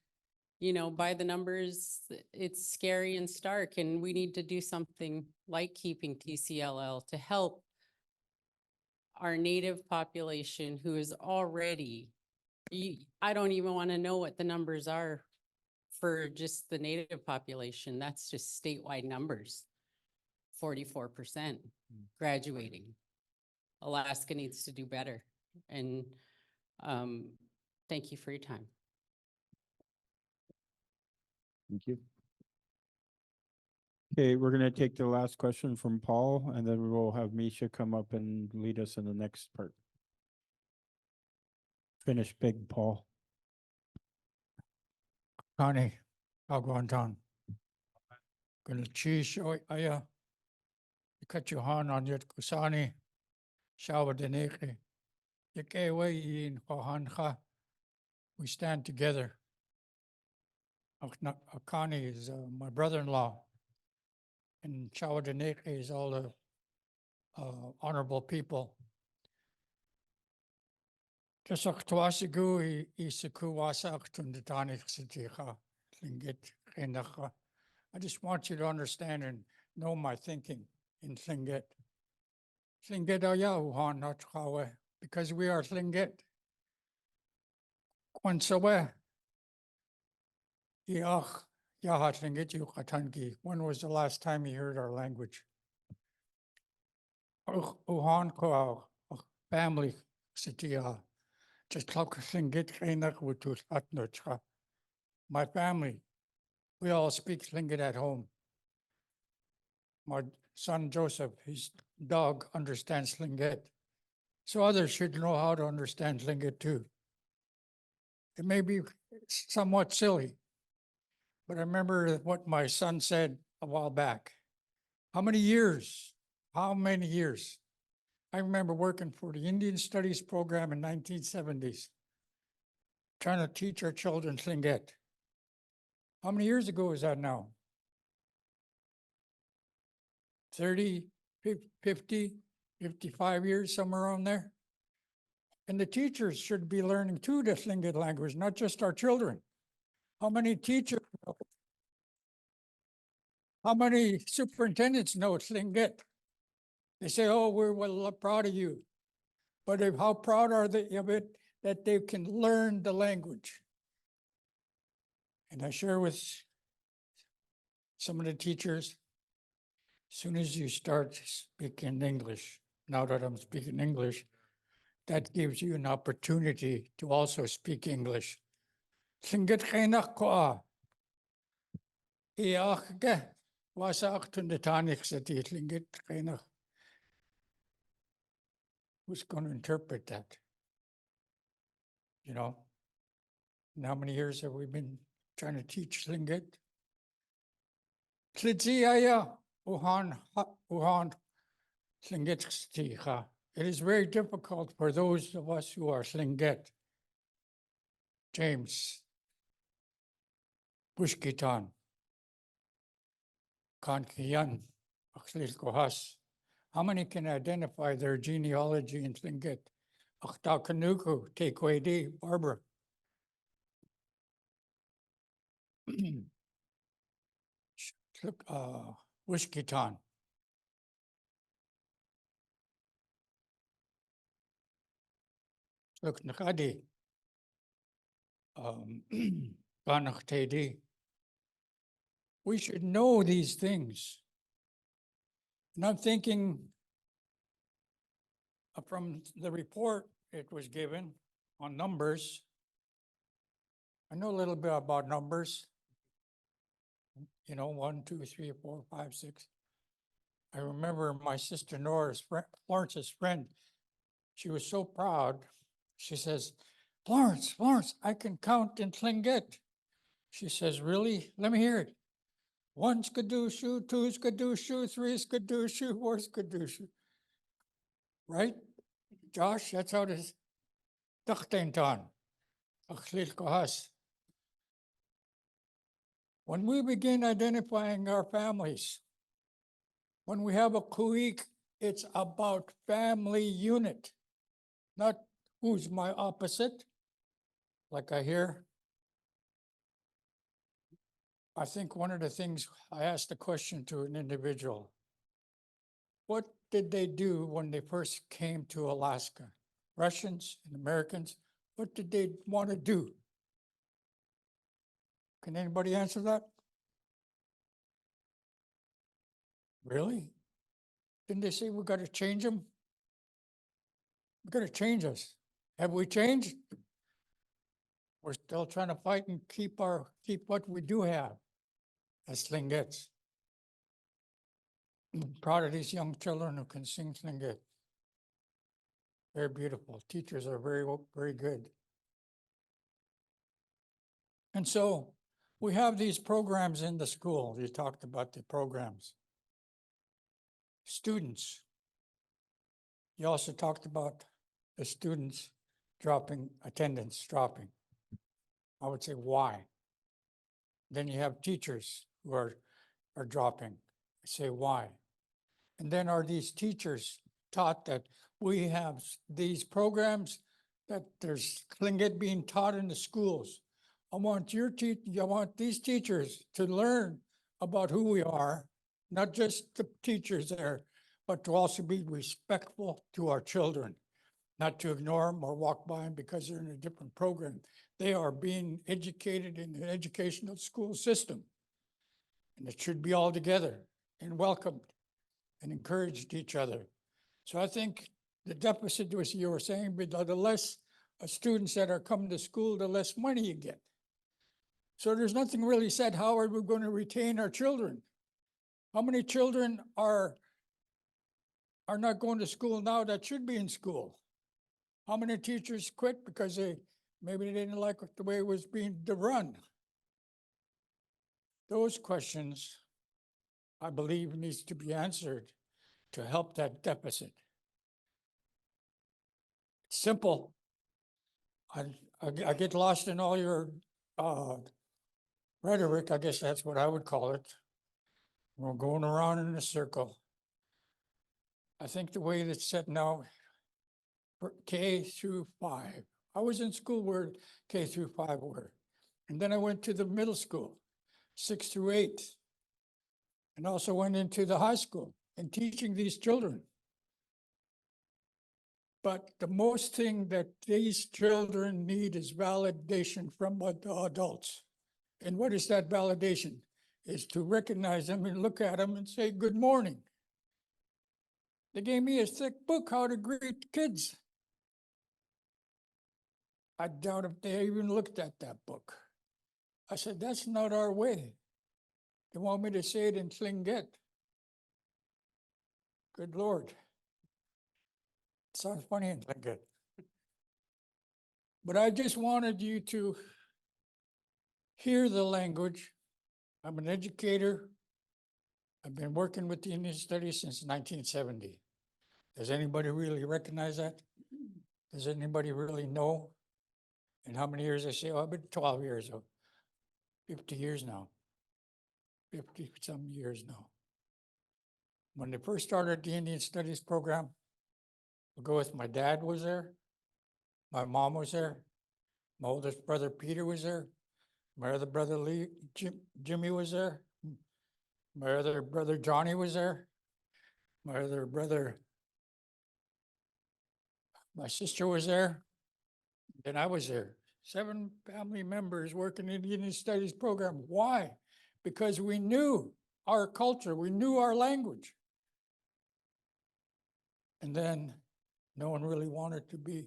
Speaker 10: you know, by the numbers, it's scary and stark, and we need to do something like keeping TCLL to help our native population who is already, I don't even want to know what the numbers are for just the native population. That's just statewide numbers. 44% graduating. Alaska needs to do better. And thank you for your time.
Speaker 3: Thank you.
Speaker 1: Okay, we're gonna take the last question from Paul, and then we'll have Misha come up and lead us in the next part. Finish big, Paul.
Speaker 11: Connie, I'll go on down. Gonna cheese aya. Cut your hand on your kusani. Shower the neke. Away in Kohancha. We stand together. Connie is my brother-in-law. And Shower the neke is all the honorable people. Just Tuasigu Isaku Wasak Tundatanik Sitiha. Linget. I just want you to understand and know my thinking in Tlingit. Tlingit Ayauhan Natkawe, because we are Tlingit. Kwansawe. Yach Yahat Tlingit Yukatangi. When was the last time you heard our language? Uhan Koa family Sitia. Just talk Tlingit Kainak Wutus Atnocha. My family. We all speak Tlingit at home. My son Joseph, his dog understands Tlingit. So others should know how to understand Tlingit too. It may be somewhat silly, but I remember what my son said a while back. How many years? How many years? I remember working for the Indian Studies program in 1970s, trying to teach our children Tlingit. How many years ago is that now? 30, 50, 55 years, somewhere around there. And the teachers should be learning too the Tlingit language, not just our children. How many teachers, how many superintendents know Tlingit? They say, oh, we're well proud of you. But how proud are they of it that they can learn the language? And I share with some of the teachers, as soon as you start speaking English, now that I'm speaking English, that gives you an opportunity to also speak English. Tlingit kainak koa. Iakge wasak tundetanik sati tlingit kainak. Who's going to interpret that? You know, and how many years have we been trying to teach Tlingit? Tlitziaya uhan Tlingit sticha. It is very difficult for those of us who are Tlingit. James Bushkitan, Kankiyan, Akhlil Kohas. How many can identify their genealogy in Tlingit? Achtakanuku, Tekwedi, Barbara. Wishkitan. Look, Nakadi. Banach Tedi. we should know these things. And I'm thinking from the report it was given on numbers. I know a little bit about numbers. You know, 1, 2, 3, 4, 5, 6. I remember my sister Nora's friend, Florence's friend. She was so proud. She says, Florence, I can count in Tlingit. She says, really? Let me hear it. 1's kadushu, 2's kadushu, 3's kadushu, 4's kadushu. Right? Josh, that's how it is. Daktentan. Akhlil kohas. When we begin identifying our families, when we have a kuik, it's about family unit, not who's my opposite, like I hear. I think one of the things I asked the question to an individual, what did they do when they first came to Alaska? Russians and Americans, what did they want to do? Can anybody answer that? Really? Didn't they say we got to change them? We got to change us. Have we changed? We're still trying to fight and keep what we do have as Tlingits. I'm proud of these young children who can sing Tlingit. Very beautiful. Teachers are very, very good. And so we have these programs in the school. You talked about the programs. Students. You also talked about the students attendance dropping. I would say why? Then you have teachers who are dropping. I say why? And then are these teachers taught that we have these programs, that there's Tlingit being taught in the schools? I want these teachers to learn about who we are, not just the teachers there, but to also be respectful to our children, not to ignore them or walk by them because they're in a different program. They are being educated in the educational school system. And it should be all together and welcomed and encouraged each other. So I think the deficit was, you were saying, but the less students that are coming to school, the less money you get. So there's nothing really said, how are we going to retain our children? How many children are not going to school now that should be in school? How many teachers quit because maybe they didn't like the way it was being run? Those questions, I believe, needs to be answered to help that deficit. It's simple. I get lost in all your rhetoric, I guess that's what I would call it. We're going around in a circle. I think the way that's set now, for K through 5. I was in school where K through 5 were. And then I went to the middle school, 6 through 8. And also went into the high school and teaching these children. But the most thing that these children need is validation from the adults. And what is that validation? Is to recognize them and look at them and say, good morning. They gave me a thick book, How to Greet Kids. I doubt if they even looked at that book. I said, that's not our way. They want me to say it in Tlingit. Good Lord. It sounds funny in Tlingit. But I just wanted you to hear the language. I'm an educator. I've been working with the Indian Studies since 1970. Does anybody really recognize that? Does anybody really know? And how many years I say? Oh, I've been 12 years, 50 years now. 50 some years now. When they first started the Indian Studies program, I'll go with my dad was there, my mom was there, my oldest brother Peter was there, my other brother Jimmy was there, my other brother Johnny was there, my other brother, my sister was there, then I was there. 7 family members working in the Indian Studies program. Why? because we knew our culture, we knew our language. And then no one really wanted to be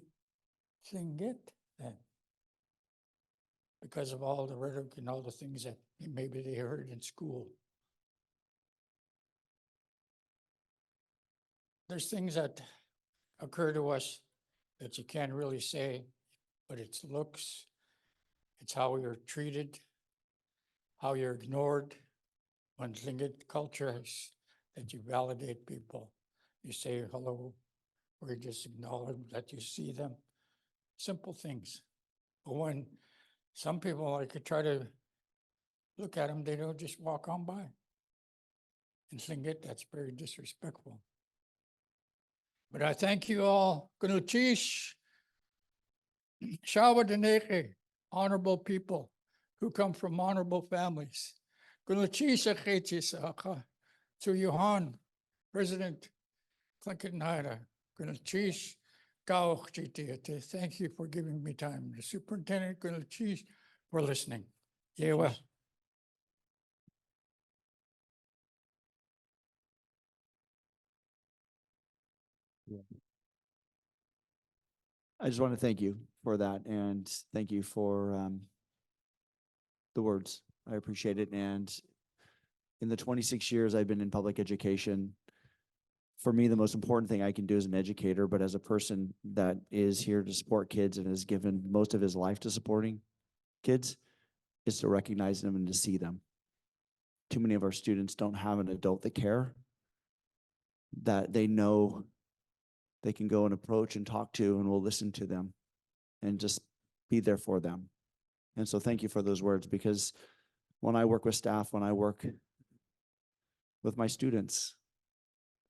Speaker 11: Tlingit then, because of all the rhetoric and all the things that maybe they heard in school. There's things that occur to us that you can't really say, but it's looks, it's how you're treated, how you're ignored. When Tlingit culture is that you validate people, you say hello, or you just acknowledge that you see them. Simple things. But when some people like to try to look at them, they don't just walk on by. In Tlingit, that's very disrespectful. But I thank you all. Kunuchish, Shawadaneke, honorable people who come from honorable families. Kunuchish Achechis to Johan, President Clinton Haida. Kunuchish Gauch Chitiate. Thank you for giving me time. The Superintendent Kunuchish for listening. Yewa.
Speaker 3: I just want to thank you for that, and thank you for the words. I appreciate it. And in the 26 years I've been in public education, for me, the most important thing I can do as an educator, but as a person that is here to support kids and has given most of his life to supporting kids, is to recognize them and to see them. Too many of our students don't have an adult that care, that they know they can go and approach and talk to, and will listen to them and just be there for them. And so thank you for those words, because when I work with staff, when I work with my students,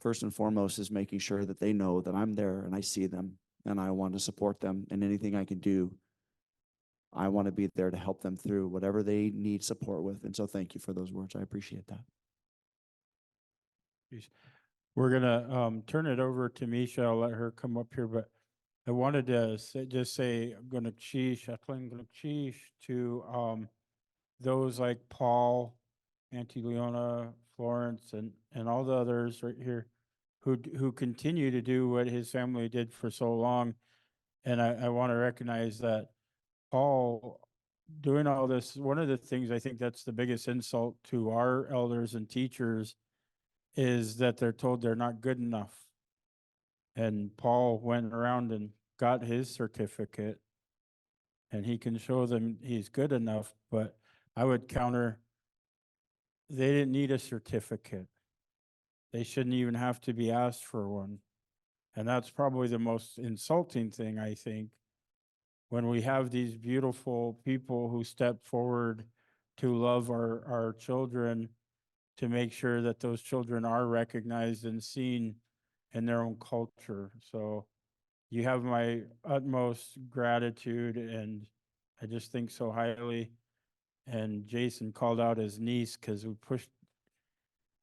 Speaker 3: first and foremost is making sure that they know that I'm there and I see them and I want to support them, and anything I can do, I want to be there to help them through whatever they need support with. And so thank you for those words. I appreciate that.
Speaker 1: We're gonna turn it over to Misha. I'll let her come up here, but I wanted to just say I'm gonna cheesh to those like Paul, Auntie Leona, Florence, and all the others right here who continue to do what his family did for so long. And I want to recognize that Paul doing all this. One of the things I think that's the biggest insult to our elders and teachers is that they're told they're not good enough. And Paul went around and got his certificate, and he can show them he's good enough. But I would counter, they didn't need a certificate. They shouldn't even have to be asked for one. And that's probably the most insulting thing, I think, when we have these beautiful people who step forward to love our children, to make sure that those children are recognized and seen in their own culture. So you have my utmost gratitude, and I just think so highly. And Jason called out his niece because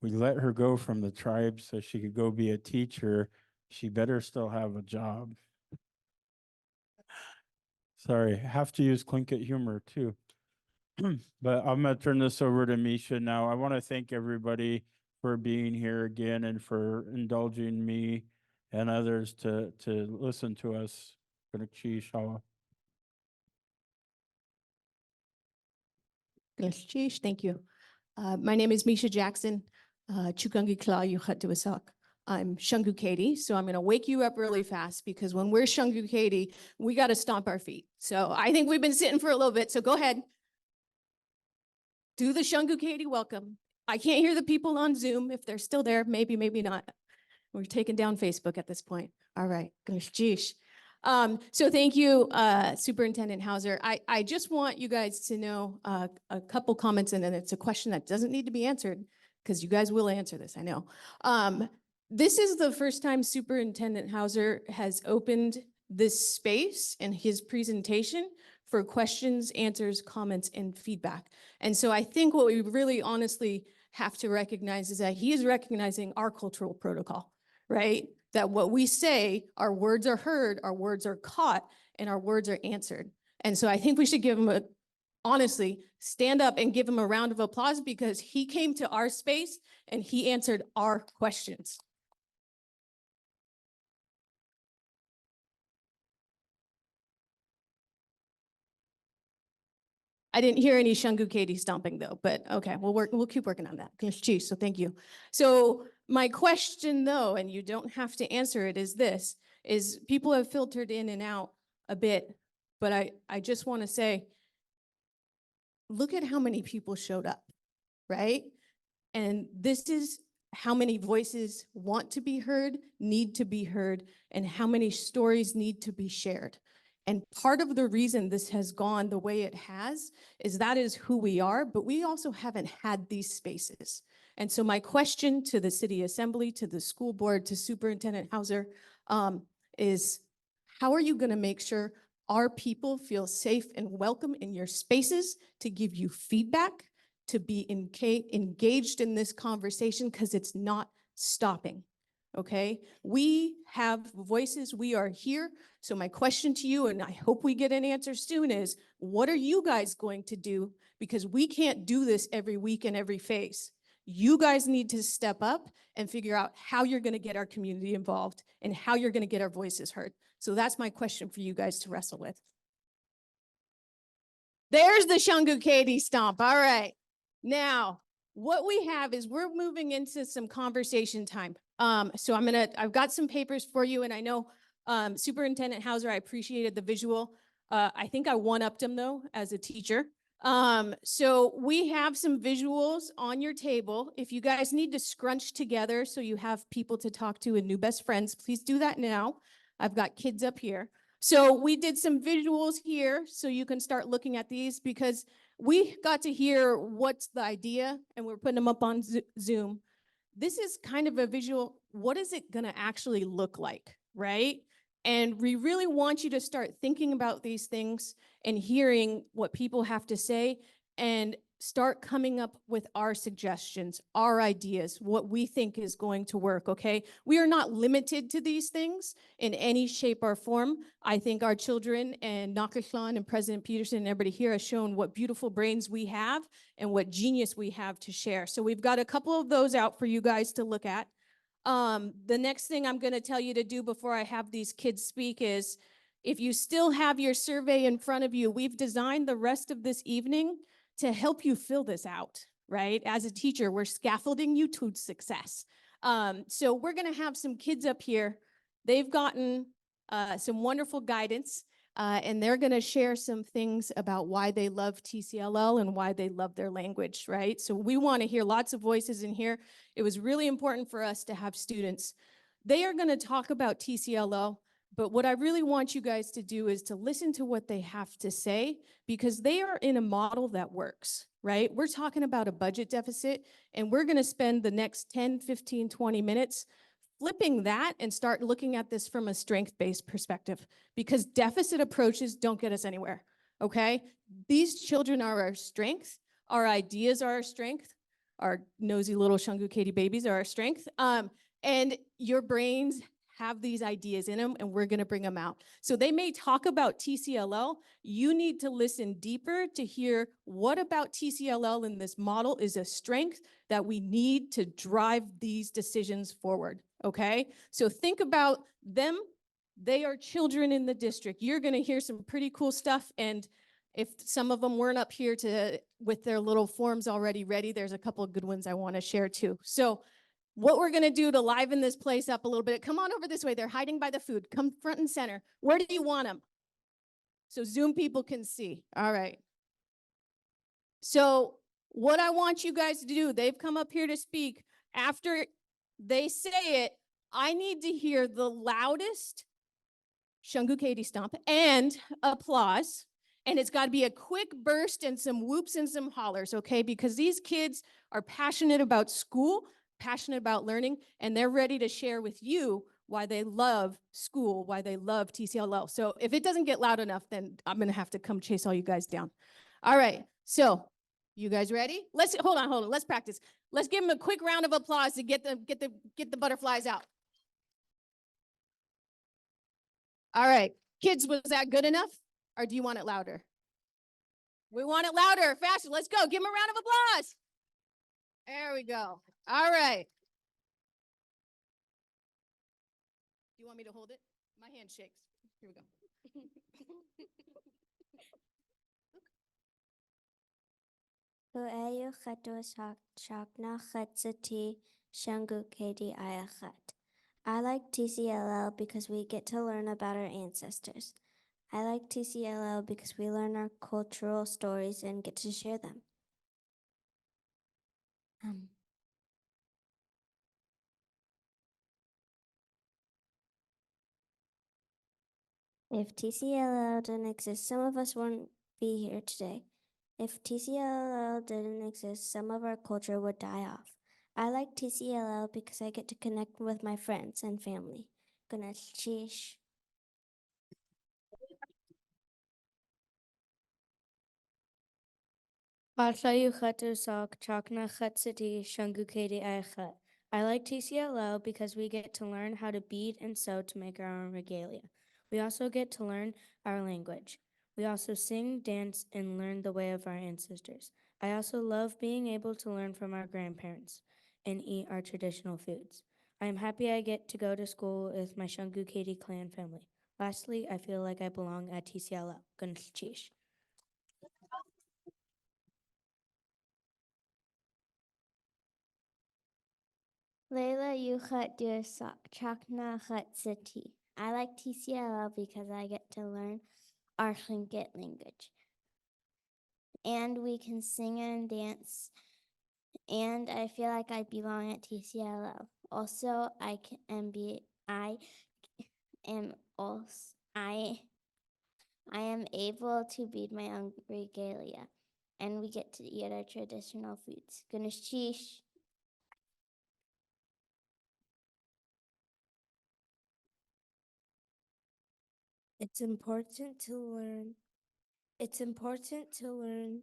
Speaker 1: we let her go from the tribe so she could go be a teacher. She better still have a job. Sorry, have to use Tlingit humor too. But I'm gonna turn this over to Misha now. I want to thank everybody for being here again and for indulging me and others to listen to us.
Speaker 12: Thank you. My name is Misha Jackson. Chukungi Kla Yuchat Duasak. I'm Shungu Katie, so I'm going to wake you up really fast, because when we're Shungu Katie, we got to stomp our feet. So I think we've been sitting for a little bit, so go ahead. Do the Shungu Katie welcome. I can't hear the people on Zoom. If they're still there, maybe, maybe not. We're taking down Facebook at this point. All right, geesh. So thank you, Superintendent Hauser. I just want you guys to know a couple comments, and then it's a question that doesn't need to be answered, because you guys will answer this, I know. This is the first time Superintendent Hauser has opened this space in his presentation for questions, answers, comments, and feedback. And so I think what we really honestly have to recognize is that he is recognizing our cultural protocol, right? That what we say, our words are heard, our words are caught, and our words are answered. And so I think we should give him honestly, stand up and give him a round of applause because he came to our space and he answered our questions. I didn't hear any Shungu Katie stomping though, but okay, we'll keep working on that. Geez, so thank you. So my question though, and you don't have to answer it, is this, is people have filtered in and out a bit, but I just want to say, look at how many people showed up, right? And this is how many voices want to be heard, need to be heard, and how many stories need to be shared. And part of the reason this has gone the way it has is that is who we are, but we also haven't had these spaces. And so my question to the City Assembly, to the school board, to Superintendent Hauser, is how are you going to make sure our people feel safe and welcome in your spaces to give you feedback, to be engaged in this conversation, because it's not stopping, okay? We have voices, we are here. So my question to you, and I hope we get an answer soon, is what are you guys going to do? Because we can't do this every week and every phase. You guys need to step up and figure out how you're going to get our community involved and how you're going to get our voices heard. So that's my question for you guys to wrestle with. There's the Shungu Katie stomp. All right. Now, what we have is we're moving into some conversation time. So I've got some papers for you, and I know Superintendent Hauser, I appreciated the visual. I think I one-upped him though as a teacher. So we have some visuals on your table. If you guys need to scrunch together so you have people to talk to and new best friends, please do that now. I've got kids up here. So we did some visuals here so you can start looking at these because we got to hear what's the idea and we're putting them up on Zoom. This is kind of a visual. What is it going to actually look like, right? And we really want you to start thinking about these things and hearing what people have to say and start coming up with our suggestions, our ideas, what we think is going to work, okay? We are not limited to these things in any shape or form. I think our children and Nakashlan and President Peterson and everybody here has shown what beautiful brains we have and what genius we have to share. So we've got a couple of those out for you guys to look at. The next thing I'm going to tell you to do before I have these kids speak is, if you still have your survey in front of you, we've designed the rest of this evening to help you fill this out, right? As a teacher, we're scaffolding you to success. So we're going to have some kids up here. They've gotten some wonderful guidance, and they're going to share some things about why they love TCLL and why they love their language, right? So we want to hear lots of voices in here. It was really important for us to have students. They are going to talk about TCLL, but what I really want you guys to do is to listen to what they have to say, because they are in a model that works, right? We're talking about a budget deficit, and we're going to spend the next 10, 15, 20 minutes flipping that and start looking at this from a strength-based perspective, because deficit approaches don't get us anywhere, okay? These children are our strength. Our ideas are our strength. Our nosy little Shungu Katie babies are our strength. And your brains have these ideas in them, and we're going to bring them out. So they may talk about TCLL. You need to listen deeper to hear what about TCLL in this model is a strength that we need to drive these decisions forward, okay? So think about them. They are children in the district. You're going to hear some pretty cool stuff, and if some of them weren't up here with their little forms already ready, there's a couple of good ones I want to share too. So what we're going to do to liven this place up a little bit, come on over this way. They're hiding by the food. Come front and center. Where do you want them? So Zoom people can see. All right. So what I want you guys to do, they've come up here to speak. After they say it, I need to hear the loudest Shungu Katie stomp and applause. And it's got to be a quick burst and some whoops and some hollers, okay? Because these kids are passionate about school, passionate about learning, and they're ready to share with you why they love school, why they love TCLL. So if it doesn't get loud enough, then I'm going to have to come chase all you guys down. All right. So you guys ready? Hold on. Let's practice. Let's give them a quick round of applause to get the butterflies out. All right. Kids, was that good enough? Or do you want it louder? We want it louder, faster. Let's go. Give him a round of applause. There we go. All right. Do you want me to hold it? My hand shakes. Here we go.
Speaker 13: I like TCLL because we get to learn about our ancestors. I like TCLL because we learn our cultural stories and get to share them. If TCLL didn't exist, some of us wouldn't be here today. If TCLL didn't exist, some of our culture would die off. I like TCLL because I get to connect with my friends and family. Ganesh Chish. I like TCLL because we get to learn how to bead and sew to make our own regalia. We also get to learn our language. We also sing, dance, and learn the way of our ancestors. I also love being able to learn from our grandparents and eat our traditional foods. I am happy I get to go to school with my Shungu Katie clan family. Lastly, I feel like I belong at TCLL. Ganesh Chish. Layla Yuchat Dirsak, Chakna Hut City. I like TCLL because I get to learn our Tlingit language. And we can sing and dance. And I feel like I belong at TCLL. Also, I am able to bead my own regalia. And we get to eat our traditional foods. Ganesh Chish. It's important to learn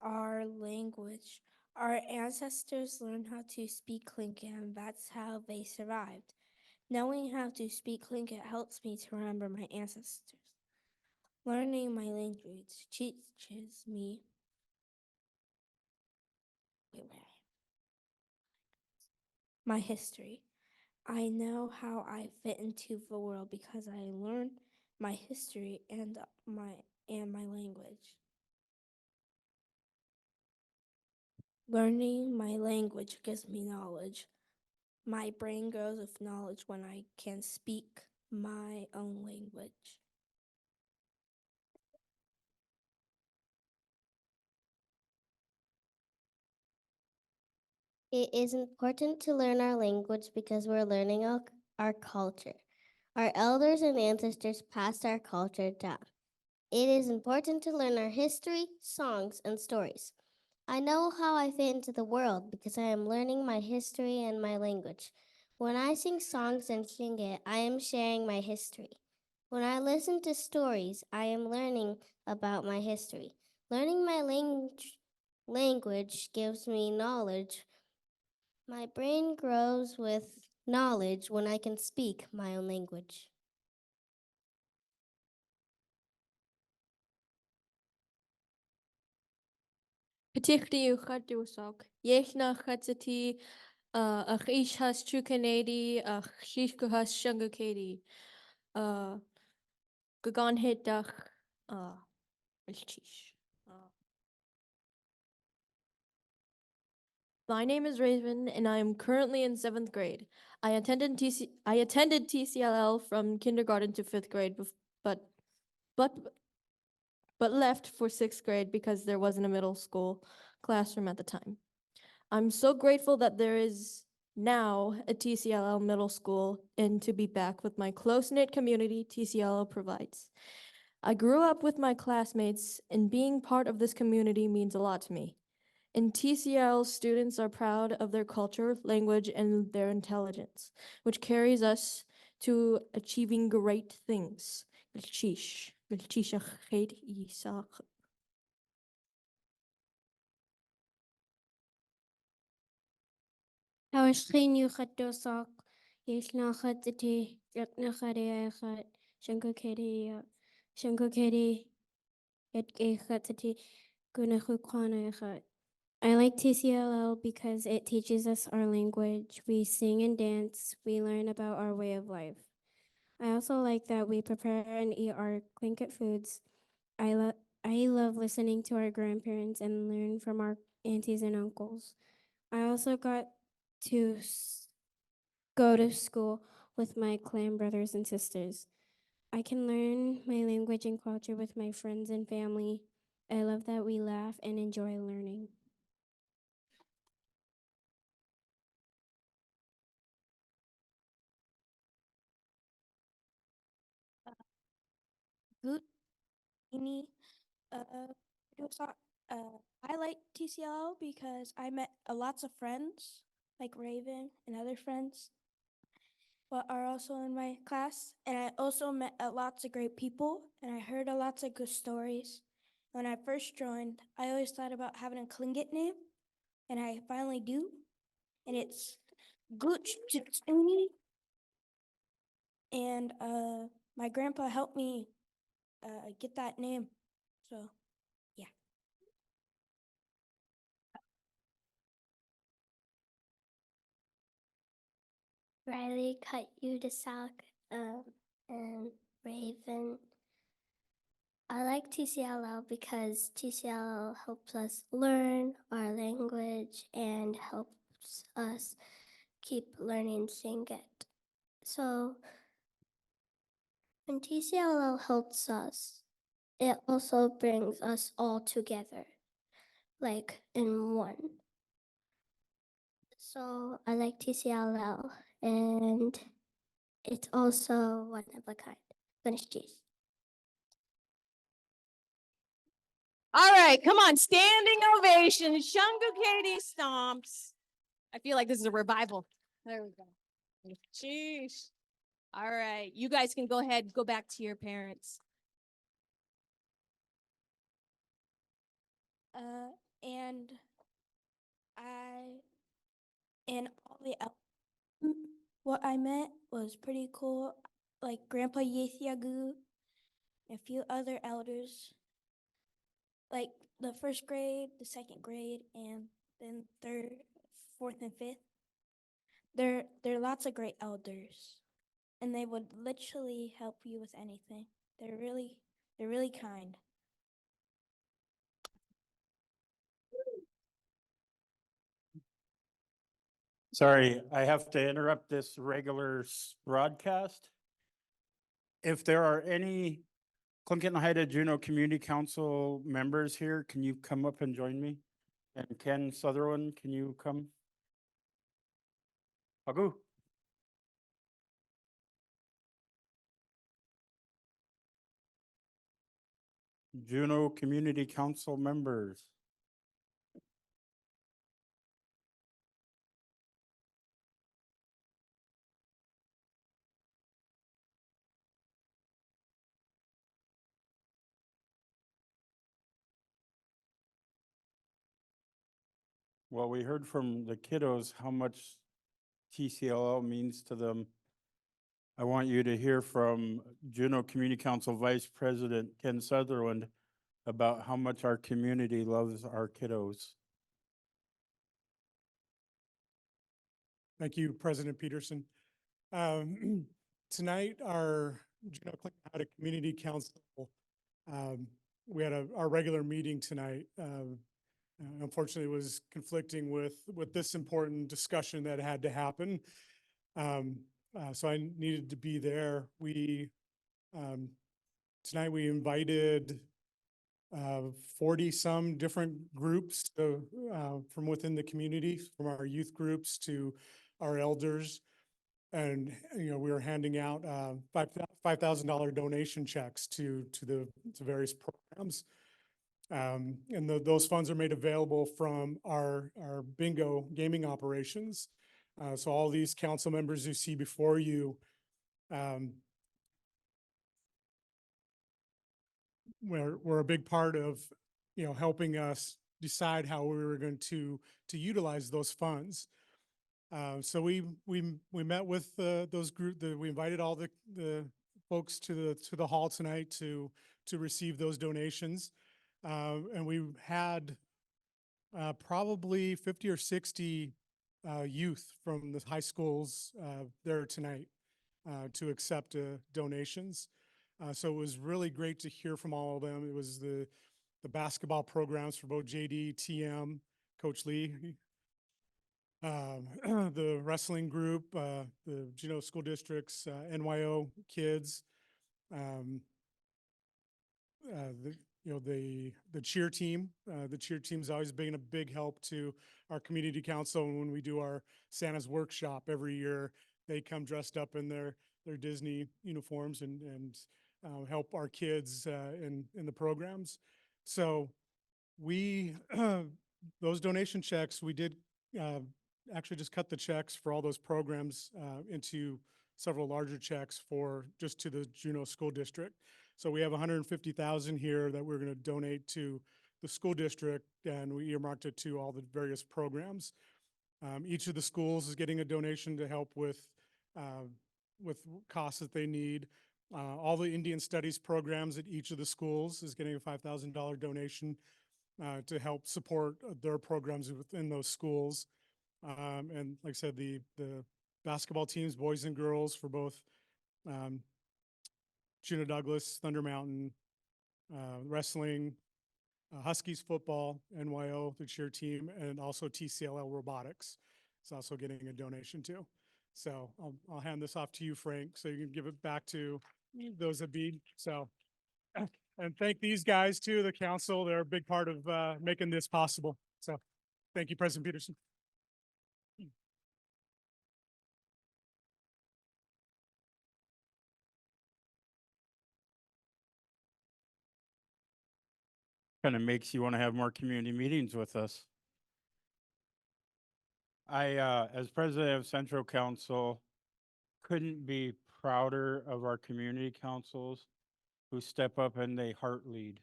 Speaker 13: our language. Our ancestors learned how to speak Tlingit, and that's how they survived. Knowing how to speak Tlingit helps me to remember my ancestors. Learning my language teaches me my history. I know how I fit into the world because I learned my history and my language. Learning my language gives me knowledge. My brain grows with knowledge when I can speak my own language. It is important to learn our language because we're learning our culture. Our elders and ancestors passed our culture down. It is important to learn our history, songs, and stories. I know how I fit into the world because I am learning my history and my language. When I sing songs and sing it, I am sharing my history. When I listen to stories, I am learning about my history. Learning my language gives me knowledge. My brain grows with knowledge when I can speak my own language. Particularly Khadusok, Yeshna Khatsati, Achish has Chukanadi, Shishku has Shungukadi, Gagan Hitach, Chish. My name is Raven, and I am currently in 7th grade. I attended TCLL from kindergarten to 5th grade, but left for 6th grade because there wasn't a middle school classroom at the time. I'm so grateful that there is now a TCLL middle school and to be back with my close-knit community TCLL provides. I grew up with my classmates, and being part of this community means a lot to me. In TCL, students are proud of their culture, language, and their intelligence, which carries us to achieving great things. I like TCLL because it teaches us our language. We sing and dance. We learn about our way of life. I also like that we prepare and eat our Tlingit foods. I love listening to our grandparents and learn from our aunties and uncles. I also got to go to school with my clan brothers and sisters. I can learn my language and culture with my friends and family. I love that we laugh and enjoy learning. Good evening. Dosa- I like TCL because I met lots of friends like Raven and other friends but are also in my class. And I also met lots of great people and I heard lots of good stories. When I first joined, I always thought about having a Tlingit name and I finally do. And it's Gooch Jitsuni. And my grandpa helped me get that name. So, yeah. Riley cut you to sock and Raven. I like TCLL because TCLL helps us learn our language and helps us keep learning Tlingit. So when TCLL helps us, it also brings us all together, like in one. So I like TCLL and it's also one of a kind. Finish cheese.
Speaker 12: All right, come on, standing ovation, Shungu Katie stomps. I feel like this is a revival. There we go. Sheesh. All right, you guys can go ahead, go back to your parents. And all the what I met was pretty cool, like Grandpa Yethiagu, a few other elders, like the first grade, the second grade, and then third, fourth, and fifth. There are lots of great elders, and they would literally help you with anything. They're really kind.
Speaker 1: Sorry, I have to interrupt this regular broadcast. If there are any Tlingit and Haida Juneau Community Council members here, can you come up and join me? And Ken Sutherland, can you come? Agu. Juneau Community Council members. Well, we heard from the kiddos how much TCLL means to them. I want you to hear from Juneau Community Council Vice President Ken Sutherland about how much our community loves our kiddos.
Speaker 14: Thank you, President Peterson. Tonight, our Juneau Haida Community Council, we had our regular meeting tonight. Unfortunately, it was conflicting with this important discussion that had to happen. So I needed to be there. Tonight we invited 40 some different groups from within the community, from our youth groups to our elders. And, we were handing out $5,000 donation checks to various programs. And those funds are made available from our bingo gaming operations. So all these council members you see before you, we're a big part of, helping us decide how we were going to utilize those funds. So we met with those we invited all the folks to the hall tonight to receive those donations. And we had probably 50 or 60 youth from the high schools there tonight to accept donations. So it was really great to hear from all of them. It was the basketball programs for both JD, TM, Coach Lee, the wrestling group, the Juneau School District's NYO kids, the cheer team. The cheer team's always been a big help to our community council. And when we do our Santa's workshop every year, they come dressed up in their Disney uniforms and help our kids in the programs. So we, those donation checks, we did actually just cut the checks for all those programs into several larger checks for just to the Juneau School District. So we have 150,000 here that we're going to donate to the school district, and we earmarked it to all the various programs. Each of the schools is getting a donation to help with costs that they need. All the Indian Studies programs at each of the schools is getting a $5,000 donation to help support their programs within those schools. And like I said, the basketball teams, boys and girls, for both Juneau Douglas, Thunder Mountain, wrestling, Huskies football, NYO, the cheer team, and also TCLL robotics is also getting a donation too. So I'll hand this off to you, Frank, so you can give it back to those that be. So, and thank these guys too, the council. They're a big part of making this possible. So thank you, President Peterson.
Speaker 1: Kind of makes you want to have more community meetings with us. I, as president of Central Council, couldn't be prouder of our community councils who step up and they heart lead.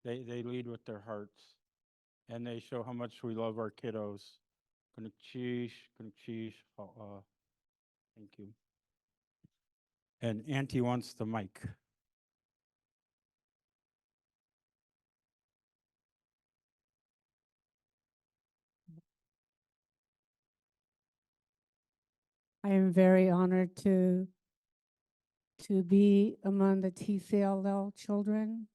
Speaker 1: They lead with their hearts, and they show how much we love our kiddos. Thank you. And Auntie wants the mic.
Speaker 9: I am very honored to be among the TCLL children.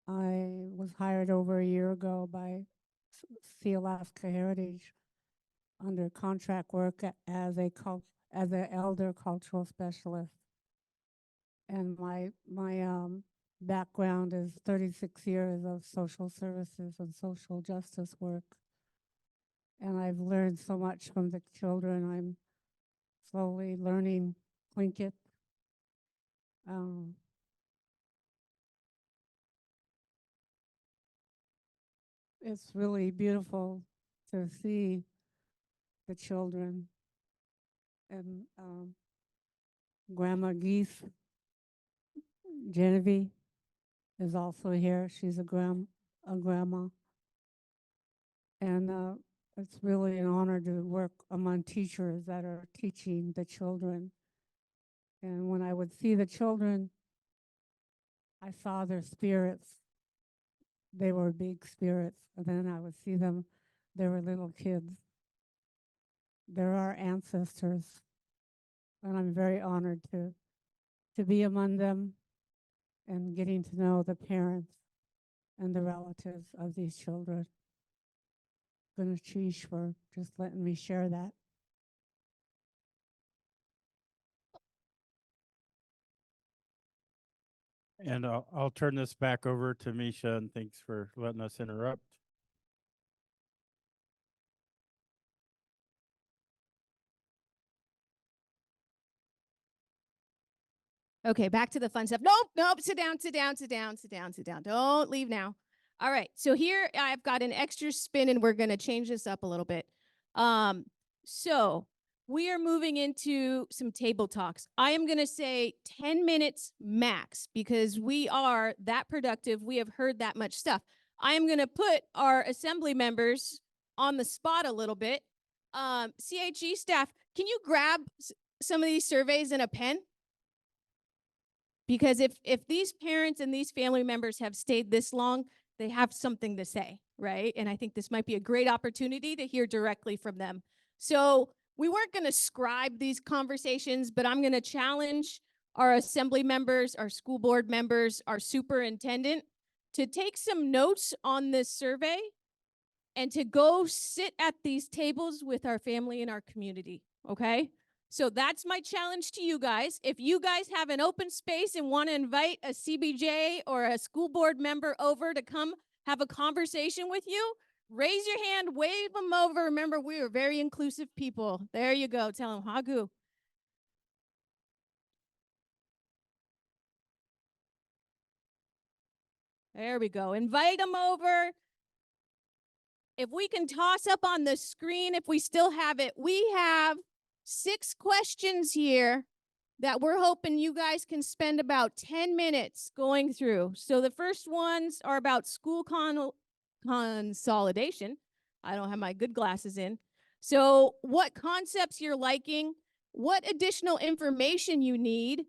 Speaker 9: I was hired over a year ago by Alaska Heritage under contract work as an elder cultural specialist. And my background is 36 years of social services and social justice work. And I've learned so much from the children. I'm slowly learning Tlingit. It's really beautiful to see the children. And Grandma Geese, Genevieve, is also here. She's a grandma. And it's really an honor to work among teachers that are teaching the children. And when I would see the children, I saw their spirits. They were big spirits. And then I would see them, they were little kids. They're our ancestors. And I'm very honored to be among them and getting to know the parents and the relatives of these children. Goodness, Chish, for just letting me share that.
Speaker 1: And I'll turn this back over to Misha, and thanks for letting us interrupt.
Speaker 12: Okay, back to the fun stuff. Nope, sit down. Don't leave now. All right, so here I've got an extra spin and we're gonna change this up a little bit. So we are moving into some table talks. I am gonna say 10 minutes max because we are that productive. We have heard that much stuff. I am gonna put our assembly members on the spot a little bit. CHE staff, can you grab some of these surveys and a pen? Because if these parents and these family members have stayed this long, they have something to say, right? And I think this might be a great opportunity to hear directly from them. So we weren't going to scribe these conversations, but I'm going to challenge our assembly members, our school board members, our superintendent to take some notes on this survey and to go sit at these tables with our family and our community, okay? So that's my challenge to you guys. If you guys have an open space and want to invite a CBJ or a school board member over to come have a conversation with you, raise your hand, wave them over. Remember, we are very inclusive people. There you go. Tell them, Hagu. There we go. Invite them over. If we can toss up on the screen, if we still have it, we have 6 questions here that we're hoping you guys can spend about 10 minutes going through. So the first ones are about school consolidation. I don't have my good glasses in. So what concepts you're liking, what additional information you need,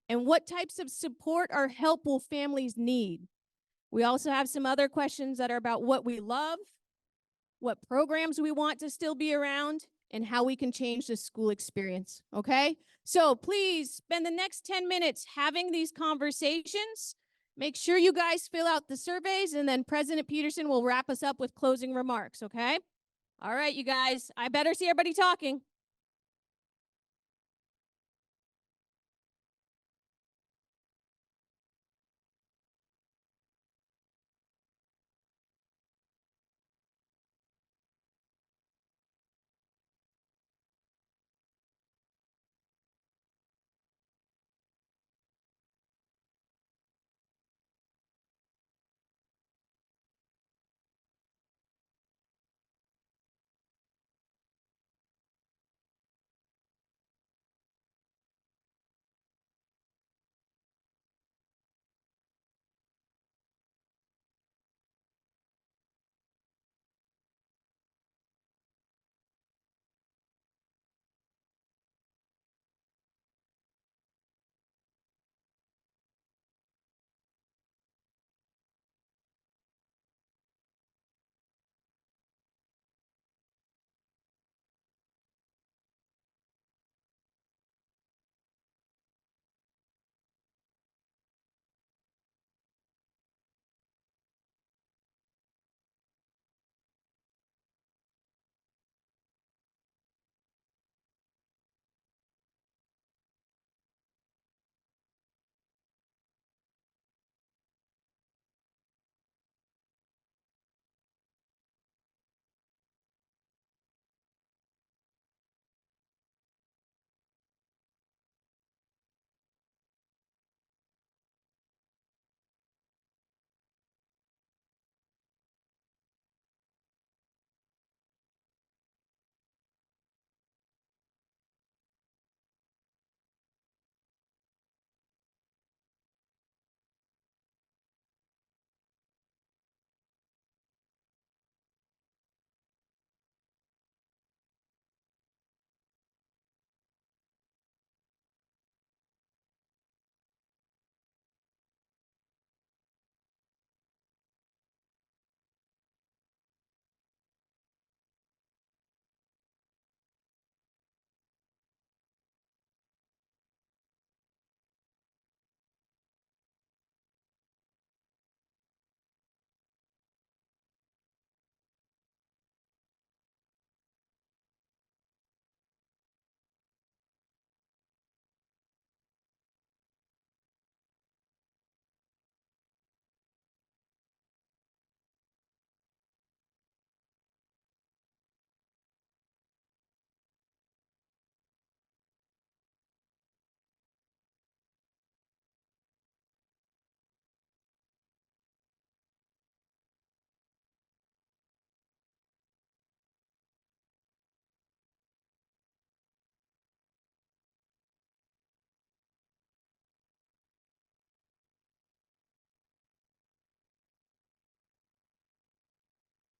Speaker 12: and what types of support or help will families need. We also have some other questions that are about what we love, what programs we want to still be around, and how we can change the school experience, okay? So please spend the next 10 minutes having these conversations. Make sure you guys fill out the surveys, and then President Peterson will wrap us up with closing remarks, okay? All right, you guys, I better see everybody talking.